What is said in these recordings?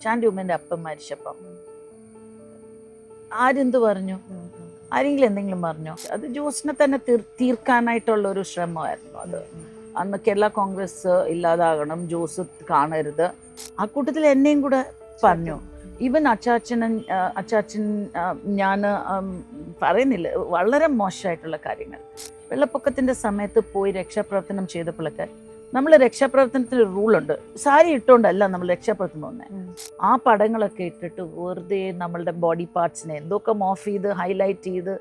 ചാണ്ടി ഉമ്മന്റെ അപ്പം മരിച്ചപ്പം ആരെന്ത് പറഞ്ഞു? ആരെങ്കിലും എന്തെങ്കിലും പറഞ്ഞോ? അത് ജോസിനെ തന്നെ തീർക്കാനായിട്ടുള്ള ഒരു ശ്രമമായിരുന്നു അത്. അന്ന് കേരള കോൺഗ്രസ് ഇല്ലാതാകണം, ജോസ് കാണരുത്. ആ കൂട്ടത്തിൽ എന്നെയും കൂടെ പറഞ്ഞു. ഈവൻ അച്ചാച്ചൻ ഞാൻ പറയുന്നില്ല, വളരെ മോശമായിട്ടുള്ള കാര്യങ്ങൾ. വെള്ളപ്പൊക്കത്തിന്റെ സമയത്ത് പോയി രക്ഷാപ്രവർത്തനം ചെയ്തപ്പോഴൊക്കെ നമ്മൾ രക്ഷാപ്രവർത്തനത്തിന് ഒരു റൂളുണ്ട്, സാരി ഇട്ടുകൊണ്ടല്ല നമ്മൾ രക്ഷാപ്രവർത്തനം വന്നത്. ആ പടങ്ങളൊക്കെ ഇട്ടിട്ട് വെറുതെ നമ്മളുടെ ബോഡി പാർട്സിനെ എന്തൊക്കെ മോഫ് ചെയ്ത് ഹൈലൈറ്റ് ചെയ്ത്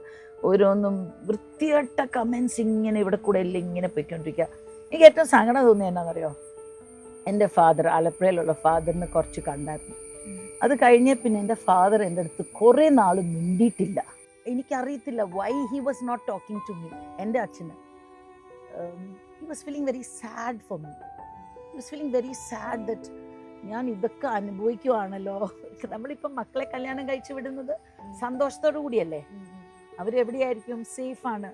ഓരോന്നും വൃത്തികെട്ട കമൻസ് ഇങ്ങനെ ഇവിടെ കൂടെ എല്ലാം ഇങ്ങനെ പൊയ്ക്കൊണ്ടിരിക്കുക. എനിക്ക് ഏറ്റവും സങ്കടം തോന്നിയത് എന്നാണെന്നറിയോ? എൻ്റെ ഫാദർ, ആലപ്പുഴയിലുള്ള ഫാദറിന് കുറച്ച് കണ്ടായിരുന്നു. അത് കഴിഞ്ഞ പിന്നെ എൻ്റെ ഫാദർ എൻ്റെ അടുത്ത് കുറേ നാൾ മിണ്ടിയിട്ടില്ല. എനിക്കറിയത്തില്ല why he was not talking to me. എൻ്റെ അച്ഛന് he was feeling very sad for me. He was feeling very sad that ഞാൻ ഇതൊക്കെ അനുഭവിക്കുവാണല്ലോ. നമ്മളിപ്പം മക്കളെ കല്യാണം കഴിച്ചു വിടുന്നത് സന്തോഷത്തോടു കൂടിയല്ലേ. അവരെവിടെയായിരിക്കും? സേഫ് ആണ്.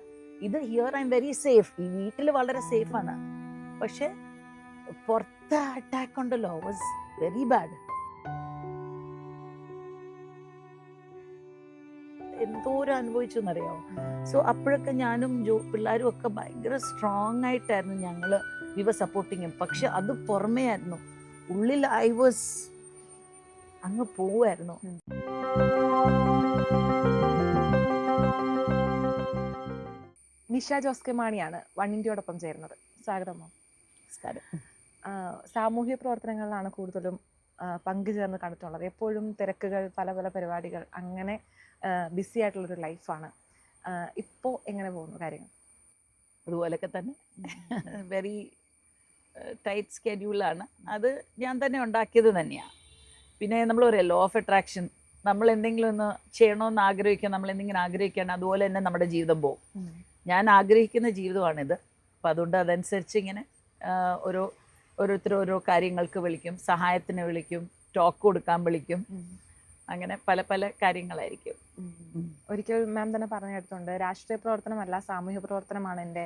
ഇത് here I am very safe, ഈ വീട്ടിൽ വളരെ സേഫ് ആണ്. പക്ഷെ പുറത്തെ അറ്റാക്ക് ഉണ്ടല്ലോ, വാസ് വെരി ബാഡ്. എന്തോരം അനുഭവിച്ചു എന്നറിയാമോ? സോ അപ്പോഴൊക്കെ ഞാനും പിള്ളേരും ഒക്കെ ഭയങ്കര സ്ട്രോങ് ആയിട്ടായിരുന്നു ഞങ്ങള് വി വർ സപ്പോർട്ടിങ്. പക്ഷെ അത് പുറമേ ആയിരുന്നു, ഉള്ളിൽ ഐ വാസ് അങ്ങ് പോവായിരുന്നു. നിഷ ജോസ് കെ മാണിയാണ് വൺ ഇന്ത്യയോടൊപ്പം ചേരുന്നത്. സ്വാഗതം. നമസ്കാരം. സാമൂഹ്യ പ്രവർത്തനങ്ങളിലാണ് കൂടുതലും പങ്കുചേർന്ന് കണ്ടിട്ടുള്ളത്. എപ്പോഴും തിരക്കുകൾ, പല പല പരിപാടികൾ, അങ്ങനെ ബിസി ആയിട്ടുള്ളൊരു ലൈഫാണ്. ഇപ്പോൾ എങ്ങനെ പോകുന്നു കാര്യങ്ങൾ? അതുപോലൊക്കെ തന്നെ, വെരി ടൈറ്റ് സ്കെഡ്യൂളാണ്. അത് ഞാൻ തന്നെ ഉണ്ടാക്കിയത് തന്നെയാണ്. പിന്നെ നമ്മൾ പറയാം ലോ ഓഫ് അട്രാക്ഷൻ, നമ്മൾ എന്തെങ്കിലും ഒന്ന് ചെയ്യണമെന്ന് ആഗ്രഹിക്കുക, നമ്മൾ എന്തെങ്കിലും ആഗ്രഹിക്കുകയാണ്, അതുപോലെ തന്നെ നമ്മുടെ ജീവിതം പോകും. ഞാൻ ആഗ്രഹിക്കുന്ന ജീവിതമാണിത്. അപ്പം അതുകൊണ്ട് അതനുസരിച്ച് ഇങ്ങനെ ഓരോരുത്തർ ഓരോ കാര്യങ്ങൾക്ക് വിളിക്കും, സഹായത്തിന് വിളിക്കും, ടോക്ക് കൊടുക്കാൻ വിളിക്കും, അങ്ങനെ പല പല കാര്യങ്ങളായിരിക്കും. ഒരിക്കൽ മാം തന്നെ പറഞ്ഞെടുത്തുണ്ട്, രാഷ്ട്രീയ പ്രവർത്തനമല്ല സാമൂഹ്യ പ്രവർത്തനമാണ് എൻ്റെ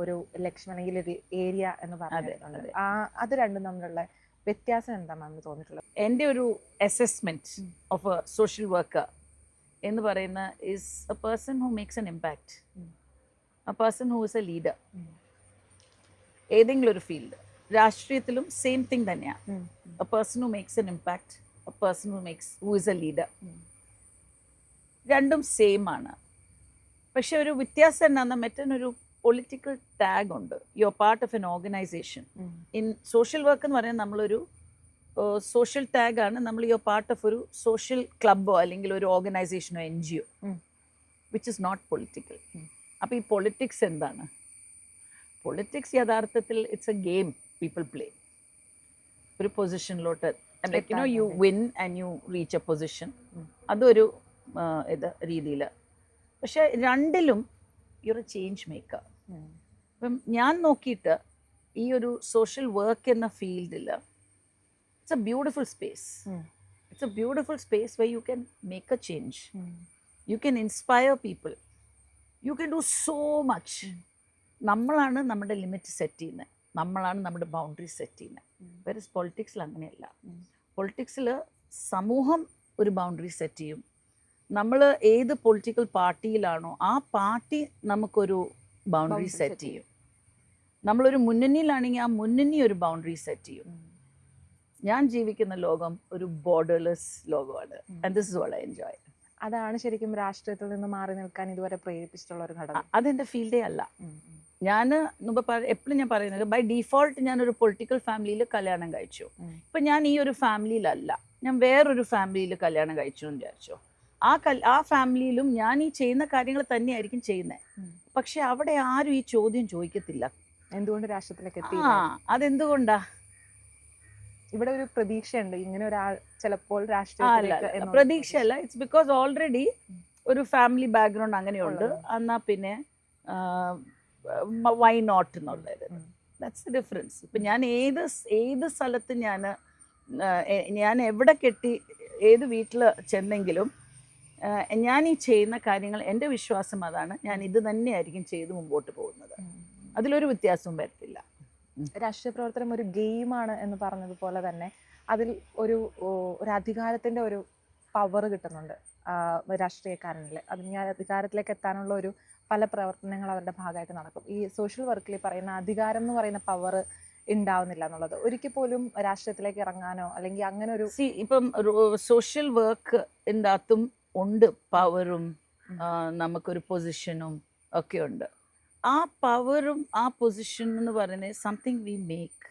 ഒരു ലക്ഷ്യം അല്ലെങ്കിൽ ഒരു ഏരിയ എന്ന് പറഞ്ഞിട്ടുണ്ട്. അത് രണ്ടും തമ്മിലുള്ള വ്യത്യാസം എന്താ മാം തോന്നിയിട്ടുള്ളത്? എൻ്റെ ഒരു assessment of A social worker എന്ന് പറയുന്ന is A person who makes N impact, A person who is A leader. ഏതെങ്കിലും ഒരു ഫീൽഡ്, രാഷ്ട്രീയത്തിലും സെയിം തിങ് തന്നെയാണ്. A person who makes N impact, A person who is A leader. രണ്ടും same ആണ്. പക്ഷെ ഒരു വ്യത്യാസം എന്നാന്ന്, മറ്റൊരു പൊളിറ്റിക്കൽ ടാഗ് ഉണ്ട്. You are part of N organisation. In social work എന്ന് പറയുന്നത് നമ്മളൊരു സോഷ്യൽ ടാഗാണ്. നമ്മൾ യു ആർ പാർട്ട് ഓഫ് ഒരു സോഷ്യൽ ക്ലബ്ബോ അല്ലെങ്കിൽ ഒരു ഓർഗനൈസേഷനോ NGO, which is not political. അപ്പോൾ ഈ പൊളിറ്റിക്സ് എന്താണ്? പൊളിറ്റിക്സ് യഥാർത്ഥത്തിൽ it's a game people play. ഒരു പൊസിഷനിലോട്ട് you win and you reach a position, അതൊരു രീതിയിൽ. പക്ഷെ രണ്ടിലും യുവർ ചേഞ്ച് മേക്കർ. അപ്പം ഞാൻ നോക്കിയിട്ട് ഈ ഒരു സോഷ്യൽ വർക്ക് എന്ന ഫീൽഡിൽ it's A beautiful space. It's A beautiful space where you can make a change. You can inspire people. You can do so much. നമ്മളാണ് നമ്മുടെ ലിമിറ്റ് സെറ്റ് ചെയ്യുന്നത്, നമ്മളാണ് നമ്മുടെ ബൗണ്ടറി സെറ്റ് ചെയ്യുന്നത്. വേറെ പൊളിറ്റിക്സിൽ അങ്ങനെയല്ല. പൊളിറ്റിക്സിൽ സമൂഹം ഒരു ബൗണ്ടറി സെറ്റ് ചെയ്യും. നമ്മൾ ഏത് പൊളിറ്റിക്കൽ പാർട്ടിയിലാണോ ആ പാർട്ടി നമുക്കൊരു ബൗണ്ടറി സെറ്റ് ചെയ്യും. നമ്മളൊരു മുന്നണിയിലാണെങ്കിൽ ആ മുന്നണി ഒരു ബൗണ്ടറി സെറ്റ് ചെയ്യും. ഞാൻ ജീവിക്കുന്ന ലോകം ഒരു ബോർഡർലെസ് ലോകമാണ്. And this is what I enjoy. അതാണ് ശരിക്കും രാഷ്ട്രീയത്തിൽ നിന്ന് മാറി നിൽക്കാൻ ഇതുവരെ പ്രേരിപ്പിച്ചിട്ടുള്ള ഒരു ഘടകം. അതെൻ്റെ ഫീൽഡേ അല്ല. ഞാൻ എപ്പോഴും ഞാൻ പറയുന്നത്, ബൈ ഡീഫോൾട്ട് ഞാനൊരു പൊളിറ്റിക്കൽ ഫാമിലിയിൽ കല്യാണം കഴിച്ചു. ഇപ്പം ഞാൻ ഈ ഒരു ഫാമിലിയിലല്ല, ഞാൻ വേറൊരു ഫാമിലിയിൽ കല്യാണം കഴിച്ചു എന്ന് വിചാരിച്ചു. ആ ഫാമിലിയിലും ഞാൻ ഈ ചെയ്യുന്ന കാര്യങ്ങൾ തന്നെയായിരിക്കും ചെയ്യുന്നത്. പക്ഷെ അവിടെ ആരും ഈ ചോദ്യം ചോദിക്കത്തില്ല, എന്തുകൊണ്ട് രാഷ്ട്രീയത്തിലേക്ക് എത്തി? അതെന്തുകൊണ്ടാ? ഇവിടെ ഒരു പ്രതീക്ഷയുണ്ട്, ഇങ്ങനെ ഒരാൾ ചിലപ്പോൾ പ്രതീക്ഷയല്ല, ഇറ്റ്സ് ബിക്കോസ് ഓൾറെഡി ഒരു ഫാമിലി ബാക്ക്ഗ്രൗണ്ട് അങ്ങനെയുണ്ട്. എന്നാ പിന്നെ വൈ നോട്ട് എന്നുള്ളത്, ദാറ്റ്സ് ദ ഡിഫറൻസ്. ഇപ്പം ഞാൻ ഏത് സ്ഥലത്ത് ഞാൻ എവിടെ കെട്ടി ഏത് വീട്ടിൽ ചെന്നെങ്കിലും ഞാൻ ഈ ചെയ്യുന്ന കാര്യങ്ങൾ, എൻ്റെ വിശ്വാസം അതാണ്, ഞാൻ ഇത് തന്നെയായിരിക്കും ചെയ്ത് മുമ്പോട്ട് പോകുന്നത്. അതിലൊരു വ്യത്യാസവും വരത്തില്ല. രാഷ്ട്രീയ പ്രവർത്തനം ഒരു ഗെയിമാണ് എന്ന് പറഞ്ഞതുപോലെ തന്നെ അതിൽ ഒരു ഒരു അധികാരത്തിന്റെ ഒരു പവർ കിട്ടുന്നുണ്ട് രാഷ്ട്രീയക്കാരനിൽ. അതിന് അധികാരത്തിലേക്ക് എത്താനുള്ള ഒരു പല പ്രവർത്തനങ്ങൾ അവരുടെ ഭാഗമായിട്ട് നടക്കും. ഈ സോഷ്യൽ വർക്കിൽ പറയുന്ന അധികാരം എന്ന് പറയുന്ന പവർ ഉണ്ടാവുന്നില്ല എന്നുള്ളത്. ഒരിക്കൽ പോലും രാഷ്ട്രീയത്തിലേക്ക് ഇറങ്ങാനോ അല്ലെങ്കിൽ അങ്ങനെ ഒരു ഇപ്പം സോഷ്യൽ വർക്ക് അകത്തും ഉണ്ട് പവറും നമുക്കൊരു പൊസിഷനും ഒക്കെ ഉണ്ട്. ആ പവറും ആ പൊസിഷൻ എന്ന് പറയുന്നത് സംതിങ് വി മേക്ക്.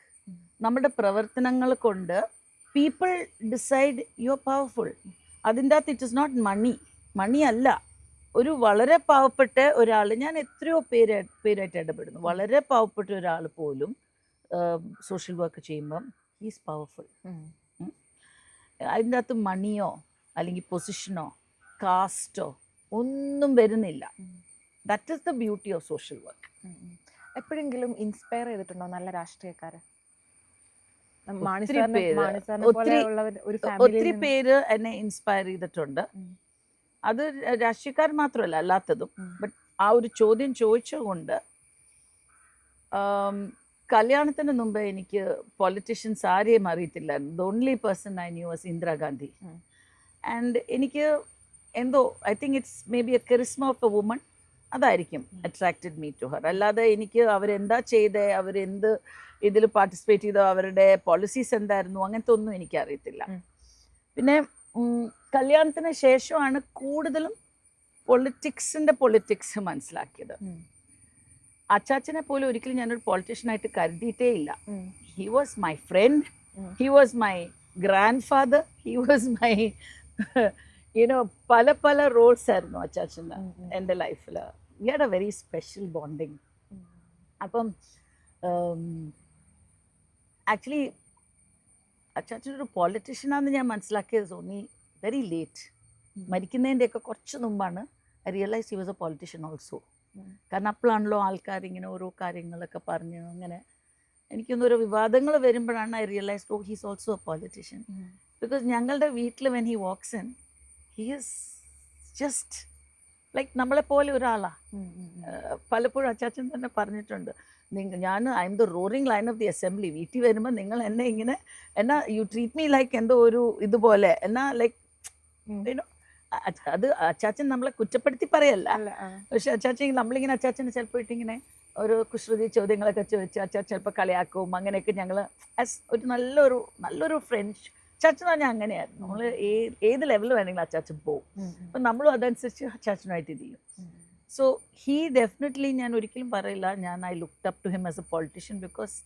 നമ്മുടെ പ്രവർത്തനങ്ങൾ കൊണ്ട് people decide you are powerful. അതിൻ്റെ അകത്ത് ഇറ്റ് ഇസ് നോട്ട് മണി അല്ല. ഒരു വളരെ പാവപ്പെട്ട ഒരാൾ, ഞാൻ എത്രയോ പേരായിട്ട് ഇടപെടുന്നു, വളരെ പാവപ്പെട്ട ഒരാൾ പോലും സോഷ്യൽ വർക്ക് ചെയ്യുമ്പം ഹീസ് പവർഫുൾ. അതിൻ്റെ അകത്ത് മണിയോ അല്ലെങ്കിൽ പൊസിഷനോ കാസ്റ്റോ ഒന്നും വരുന്നില്ല. That is the beauty of social work. എപ്പോഴെങ്കിലും ഇൻസ്പയർ ചെയ്തിട്ടുണ്ടോ നല്ല രാഷ്ട്രീയക്കാര്? ഒത്തിരി പേര് എന്നെ ഇൻസ്പയർ ചെയ്തിട്ടുണ്ട്. അത് രാഷ്ട്രീയക്കാർ മാത്രമല്ല, അല്ലാത്തതും. ബട്ട് ആ ഒരു ചോദ്യം ചോദിച്ചുകൊണ്ട് കല്യാണത്തിന് മുമ്പ് എനിക്ക് പൊളിറ്റീഷ്യൻസ് ആരെയും അറിയത്തില്ലായിരുന്നു. The only person I knew was Indira Gandhi. And എനിക്ക് എന്തോ I think it's may be a charisma of a woman, അതായിരിക്കും അട്രാക്റ്റഡ് മീ ടു ഹർ. അല്ലാതെ എനിക്ക് അവരെന്താ ചെയ്തേ, അവരെന്ത് ഇതിൽ പാർട്ടിസിപ്പേറ്റ് ചെയ്തോ, അവരുടെ പോളിസീസ് എന്തായിരുന്നു, അങ്ങനത്തെ ഒന്നും എനിക്കറിയത്തില്ല. പിന്നെ കല്യാണത്തിന് ശേഷമാണ് കൂടുതലും പൊളിറ്റിക്സ് മനസ്സിലാക്കിയത്. അച്ചാച്ചനെ പോലും ഒരിക്കലും ഞാനൊരു പൊളിറ്റീഷ്യനായിട്ട് കരുതിയിട്ടേ ഇല്ല. He was my friend, he was my grand father, he was my you know പല റോൾസ് ആയിരുന്നു അച്ചാച്ചന് എൻ്റെ ലൈഫിൽ. We had A very special bonding. അപ്പം ആക്ച്വലി അച്ചാച്ചനൊരു പൊളിറ്റീഷ്യനാണെന്ന് ഞാൻ മനസ്സിലാക്കിയത് തോന്നി വെരി ലേറ്റ്. മരിക്കുന്നതിൻ്റെയൊക്കെ കുറച്ച് മുമ്പാണ് I realise he was A politician also. കാരണം അപ്പോഴാണല്ലോ ആൾക്കാർ ഇങ്ങനെ ഓരോ കാര്യങ്ങളൊക്കെ പറഞ്ഞ് അങ്ങനെ എനിക്കൊന്നോരോ വിവാദങ്ങൾ വരുമ്പോഴാണ് I realise oh he's also a politician. Because ഞങ്ങളുടെ വീട്ടിൽ when he walks in he is just like നമ്മളെപ്പോലെ ഒരാളാണ്. പലപ്പോഴും അച്ചാച്ചൻ തന്നെ പറഞ്ഞിട്ടുണ്ട്, I'm the roaring lion of the assembly. വീട്ടിൽ വരുമ്പോൾ നിങ്ങൾ എന്നെ ഇങ്ങനെ യു ട്രീറ്റ് മീ ലൈക്ക് എന്തോ ഒരു ഇതുപോലെ ലൈക്ക് യുനോ. അത് അച്ചാച്ചൻ നമ്മളെ കുറ്റപ്പെടുത്തി പറയല്ല, പക്ഷെ അച്ചാച്ചൻ നമ്മളിങ്ങനെ അച്ചാച്ചന് ചിലപ്പോൾ ഇട്ടിങ്ങനെ ഒരു കുസൃതി ചോദ്യങ്ങളൊക്കെ ചോദിച്ച് അച്ചാച്ചൻ ചിലപ്പോൾ കളിയാക്കും. അങ്ങനെയൊക്കെ ഞങ്ങൾ ആസ് ഒരു നല്ലൊരു ഫ്രണ്ട്സ്. അച്ചാച്ചൻ പറഞ്ഞാൽ അങ്ങനെയായിരുന്നു. നമ്മൾ ഏത് ലെവലിൽ വേണമെങ്കിലും അച്ചാച്ചൻ പോകും. അപ്പം നമ്മളും അതനുസരിച്ച് അച്ചാച്ചനായിട്ട് ഇത് ചെയ്യും. സോ ഹീ ഡെഫിനറ്റ്ലി, ഞാൻ ഒരിക്കലും പറയില്ല I looked up to him as a politician. Because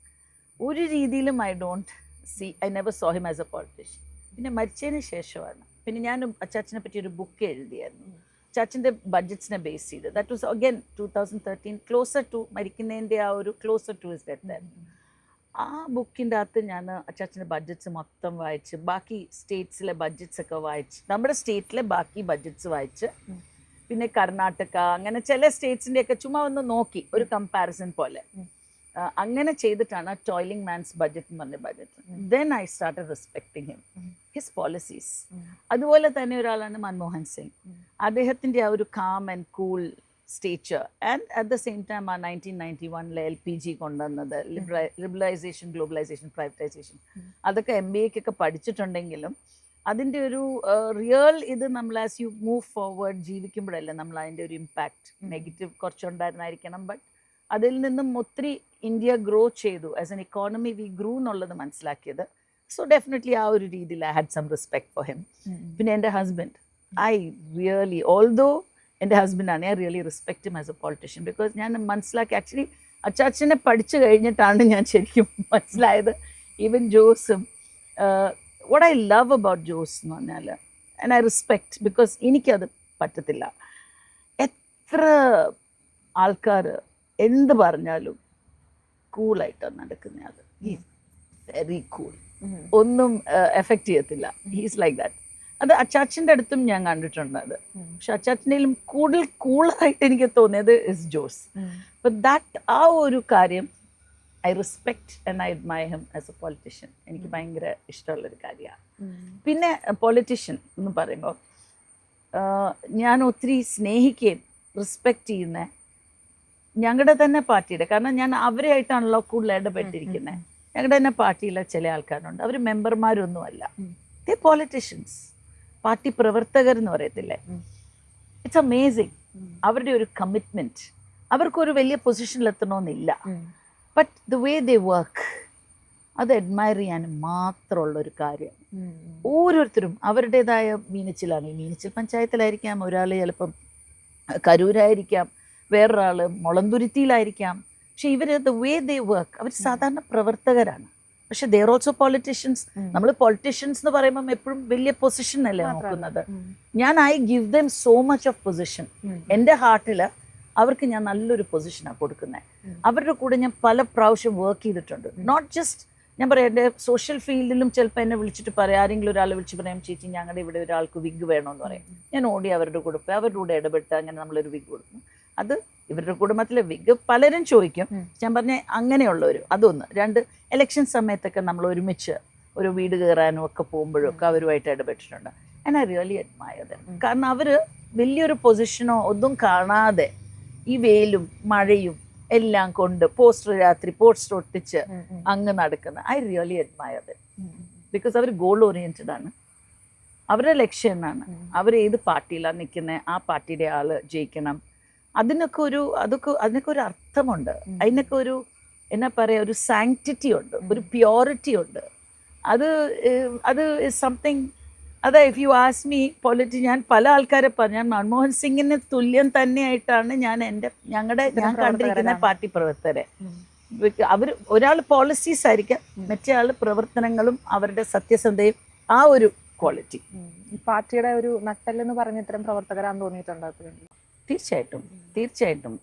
ഒരു രീതിയിലും I never saw him as a politician. പിന്നെ മരിച്ചതിന് ശേഷമാണ് പിന്നെ ഞാൻ അച്ചാച്ചനെ പറ്റി ഒരു ബുക്ക് എഴുതിയായിരുന്നു, അച്ചാച്ചൻ്റെ ബഡ്ജറ്റ്സിനെ ബേസ് ചെയ്ത്. That was again 2013, closer to മരിക്കുന്നതിൻ്റെ ആ ഒരു ക്ലോസർ ടു ഹിസ് ഡെത്ത് ആയിരുന്നു. ആ ബുക്കിൻ്റെ അകത്ത് ഞാൻ അച്ചാച്ചൻ്റെ ബഡ്ജറ്റ്സ് മൊത്തം വായിച്ച്, ബാക്കി സ്റ്റേറ്റ്സിലെ ബഡ്ജറ്റ്സ് ഒക്കെ വായിച്ച്, നമ്മുടെ സ്റ്റേറ്റിലെ ബാക്കി ബഡ്ജറ്റ്സ് വായിച്ച്, പിന്നെ കർണാടക അങ്ങനെ ചില സ്റ്റേറ്റ്സിൻ്റെയൊക്കെ ചുമ്മാ ഒന്ന് നോക്കി ഒരു കമ്പാരിസൺ പോലെ അങ്ങനെ ചെയ്തിട്ടാണ് ടോയിലിംഗ് മാൻസ് ബഡ്ജറ്റ് എന്ന് പറഞ്ഞ budget. Then I started respecting him, his policies. അതുപോലെ തന്നെ ഒരാളാണ് മൻമോഹൻ സിംഗ്. അദ്ദേഹത്തിൻ്റെ ആ ഒരു calm and cool stature and at the same time ആ 1991 LPG കൊണ്ടുവന്നത്, ലിബറലൈസേഷൻ, ഗ്ലോബലൈസേഷൻ, പ്രൈവറ്റൈസേഷൻ, അതൊക്കെ MBA പഠിച്ചിട്ടുണ്ടെങ്കിലും അതിൻ്റെ ഒരു റിയൽ ഇത് നമ്മൾ ആസ് യു മൂവ് ഫോർവേഡ് ജീവിക്കുമ്പോഴല്ലേ നമ്മൾ അതിൻ്റെ ഒരു ഇമ്പാക്റ്റ് നെഗറ്റീവ് കുറച്ചുണ്ടായിരുന്നായിരിക്കണം. ബട്ട് അതിൽ നിന്നും ഒത്തിരി ഇന്ത്യ ഗ്രോ ചെയ്തു, as an economy we grew എന്നുള്ളത് മനസ്സിലാക്കിയത്. സോ ഡെഫിനറ്റ്ലി ആ ഒരു രീതിയിൽ I had some respect for him. പിന്നെ എൻ്റെ ഹസ്ബൻഡ്, ഐ റിയലി, ഓൾദോ എൻ്റെ ഹസ്ബൻഡാണ്, I really respect him as a politician. Because ഞാൻ മനസ്സിലാക്കി, ആക്ച്വലി അച്ചാച്ചനെ പഠിച്ചു കഴിഞ്ഞിട്ടാണ് ഞാൻ ശരിക്കും മനസ്സിലായത് ഈവൻ ജോസും. what I love about Jose എന്ന് പറഞ്ഞാൽ, ആൻഡ് ഐ റെസ്പെക്ട്, ബിക്കോസ് എനിക്കത് പറ്റത്തില്ല. എത്ര ആൾക്കാർ എന്ത് പറഞ്ഞാലും കൂളായിട്ടാണ് നടക്കുന്നയാൾ. ഹീ വെരി കൂൾ, ഒന്നും എഫക്റ്റ് ചെയ്യത്തില്ല. He's like that. അത് അച്ചാച്ചൻ്റെ അടുത്തും ഞാൻ കണ്ടിട്ടുണ്ട് അത്. പക്ഷെ അച്ചാച്ചൻ്റെയിലും കൂടുതൽ കൂളായിട്ട് എനിക്ക് തോന്നിയത് ഇസ് ജോസ്. അപ്പം ദാറ്റ് ആ ഒരു കാര്യം I respect and I admire him as a politician. എനിക്ക് ഭയങ്കര ഇഷ്ടമുള്ളൊരു കാര്യമാണ്. പിന്നെ പൊളിറ്റീഷ്യൻ എന്ന് പറയുമ്പോൾ ഞാൻ ഒത്തിരി സ്നേഹിക്കുകയും റെസ്പെക്റ്റ് ചെയ്യുന്ന ഞങ്ങളുടെ തന്നെ പാർട്ടിയുടെ, കാരണം ഞാൻ അവരെയായിട്ടാണല്ലോ കൂടുതൽ ഇടപെട്ടിരിക്കുന്നത്. ഞങ്ങളുടെ തന്നെ പാർട്ടിയിലെ ചില ആൾക്കാരുണ്ട്, അവർ മെമ്പർമാരൊന്നുമല്ല, ദേ പോളിറ്റീഷ്യൻസ്, പാർട്ടി പ്രവർത്തകർ എന്ന് പറയത്തില്ലേ. ഇറ്റ്സ് അമേസിങ് അവരുടെ ഒരു കമ്മിറ്റ്മെൻറ്റ്. അവർക്കൊരു വലിയ പൊസിഷനിലെത്തണമെന്നില്ല, but the way they work അത് അഡ്മയർ ചെയ്യാൻ മാത്രമുള്ളൊരു കാര്യം. ഓരോരുത്തരും അവരുടേതായ മീനച്ചിലാണെങ്കിൽ മീനച്ചിൽ പഞ്ചായത്തിലായിരിക്കാം, ഒരാൾ ചിലപ്പം കരൂരായിരിക്കാം, വേറൊരാൾ മുളന്തുരുത്തിയിലായിരിക്കാം. പക്ഷെ ഇവർ ദ വേ ദേ വർക്ക്, അവർ സാധാരണ പ്രവർത്തകരാണ്. പക്ഷെ ദേ ആർ ഓൾസോ പൊളിറ്റീഷ്യൻസ്. നമ്മൾ പൊളിറ്റീഷ്യൻസ് എന്ന് പറയുമ്പം എപ്പോഴും വലിയ പൊസിഷൻ അല്ലേ നോക്കുന്നത്. ഞാൻ I give them so much of position. എൻ്റെ ഹാർട്ടിൽ അവർക്ക് ഞാൻ നല്ലൊരു പൊസിഷനാണ് കൊടുക്കുന്നത്. അവരുടെ കൂടെ ഞാൻ പല പ്രാവശ്യം വർക്ക് ചെയ്തിട്ടുണ്ട്. നോട്ട് ജസ്റ്റ് ഞാൻ പറയാം, എൻ്റെ സോഷ്യൽ ഫീൽഡിലും ചിലപ്പോൾ എന്നെ വിളിച്ചിട്ട് പറയാം, ആരെങ്കിലും ഒരാളെ വിളിച്ച് പറയാം, ചേച്ചി ഞങ്ങളുടെ ഇവിടെ ഒരാൾക്ക് വിഗ് വേണമെന്ന് പറയും. ഞാൻ ഓടി അവരുടെ കൂടെ പോയി അവരുടെ കൂടെ ഇടപെട്ട് അങ്ങനെ നമ്മളൊരു വിഗ് കൊടുക്കും. അത് ഇവരുടെ കുടുംബത്തിലെ വിഗ് പലരും ചോദിക്കും. ഞാൻ പറഞ്ഞ അങ്ങനെയുള്ളവർ അതൊന്ന്. രണ്ട്, ഇലക്ഷൻ സമയത്തൊക്കെ നമ്മൾ ഒരുമിച്ച് ഒരു വീട് കയറാനും ഒക്കെ പോകുമ്പോഴൊക്കെ അവരുമായിട്ട് ഇടപെട്ടിട്ടുണ്ട്. And I really admire them. കാരണം അവർ വലിയൊരു പൊസിഷനോ ഒന്നും കാണാതെ ഈ വെയിലും മഴയും എല്ലാം കൊണ്ട് രാത്രി പോസ്റ്റർ ഒട്ടിച്ച് അങ്ങ് നടക്കുന്ന I really admire them. Because അവർ ഗോൾ ഓറിയൻറ്റഡ് ആണ്. അവരുടെ ലക്ഷ്യം എന്നാണ്, അവർ ഏത് പാർട്ടിയിലാണ് നിൽക്കുന്നത്, ആ പാർട്ടിയുടെ ആള് ജയിക്കണം. അതിനൊക്കെ ഒരു അർത്ഥമുണ്ട്. അതിനൊക്കെ ഒരു എന്നാ പറയുക, ഒരു സാങ്ക്ടിറ്റി ഉണ്ട്, ഒരു പ്യോറിറ്റി ഉണ്ട്. അത് സംതിങ്. അതാ ഇഫ് യു ആസ്ക് മീ ഞാൻ പല ആൾക്കാരെ പറഞ്ഞു, ഞാൻ മൻമോഹൻ സിംഗിന് തുല്യം തന്നെയായിട്ടാണ് ഞാൻ കണ്ടിരിക്കുന്ന പാർട്ടി പ്രവർത്തകരെ. അവർ ഒരാൾ പോളിസീസ് ആയിരിക്കാം, മറ്റേ ആൾ പ്രവർത്തനങ്ങളും അവരുടെ സത്യസന്ധയും, ആ ഒരു ക്വാളിറ്റി. പാർട്ടിയുടെ ഒരു നട്ടെല്ലെന്ന് പറഞ്ഞ ഇത്തരം പ്രവർത്തകരാന്ന് തോന്നിയിട്ടുണ്ടോ? തീർച്ചയായിട്ടും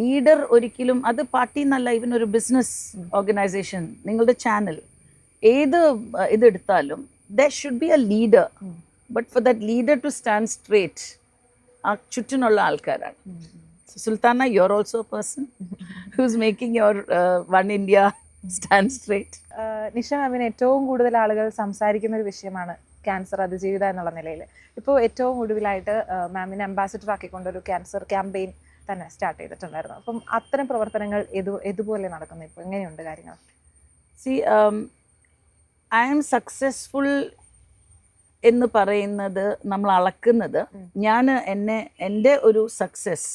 ലീഡർ ഒരിക്കലും അത് പാർട്ടി എന്നല്ല, ഈവൻ ഒരു ബിസിനസ് ഓർഗനൈസേഷൻ, നിങ്ങളുടെ ചാനൽ ഏത് ഇതെടുത്താലും there should be a leader, but for that leader to stand straight ആ ചുറ്റിനുള്ള ആൾക്കാരാണ്. Sultana, you are also a person who's making your One India stand straight. Nisha മാമിന് ഏറ്റവും കൂടുതൽ ആളുകൾ സംസാരിക്കുന്ന ഒരു വിഷയമാണ് ക്യാൻസർ അതിജീവിത എന്നുള്ള നിലയിൽ. ഇപ്പോൾ ഏറ്റവും ഒടുവിലായിട്ട് മാമിനെ അംബാസിഡർ ആക്കിക്കൊണ്ടൊരു ക്യാൻസർ ക്യാമ്പയിൻ തന്നെ സ്റ്റാർട്ട് ചെയ്തിട്ടുണ്ടായിരുന്നു. അപ്പം അത്തരം പ്രവർത്തനങ്ങൾ എതുപോലെ നടക്കുന്നു ഇപ്പോൾ? എങ്ങനെയുണ്ട് കാര്യങ്ങൾ? ഐ ആം സക്സസ്ഫുൾ എന്ന് പറയുന്നത് നമ്മൾ അളക്കുന്നത്, എൻ്റെ ഒരു സക്സസ്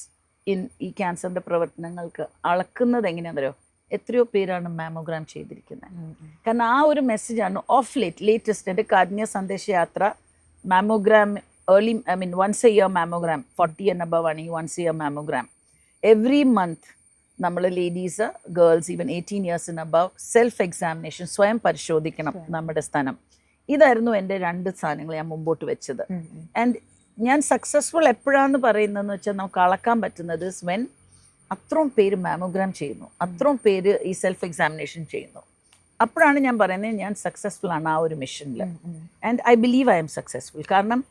ഈ ക്യാൻസറിൻ്റെ പ്രവർത്തനങ്ങൾക്ക് അളക്കുന്നത് എങ്ങനെയാണെന്നറിയോ? എത്രയോ പേരാണ് മാമോഗ്രാം ചെയ്തിരിക്കുന്നത്. കാരണം ആ ഒരു മെസ്സേജാണ് ലേറ്റസ്റ്റ് എൻ്റെ കാരുണ്യ സന്ദേശ യാത്ര. Mammogram once a year mammogram, 40 and above ആണെങ്കിൽ once a year mammogram. Every month നമ്മൾ ladies, girls, even 18 years and above self examination, സ്വയം പരിശോധിക്കണം നമ്മുടെ സ്ഥാനം. ഇതായിരുന്നു എൻ്റെ 2 സാധനങ്ങൾ ഞാൻ മുമ്പോട്ട് വെച്ചത്. ആൻഡ് ഞാൻ സക്സസ്ഫുൾ എപ്പോഴാണെന്ന് പറയുന്നതെന്ന് വെച്ചാൽ നമുക്ക് അളക്കാൻ പറ്റുന്നത് വെൻ അത്രയും പേര് മാമോഗ്രാം ചെയ്യുന്നു, അത്രയും പേര് ഈ സെൽഫ് എക്സാമിനേഷൻ ചെയ്യുന്നു. അപ്പോഴാണ് ഞാൻ പറയുന്നത് ഞാൻ സക്സസ്ഫുൾ ആണ് ആ ഒരു മിഷനിൽ. And I believe I M successful. കാരണം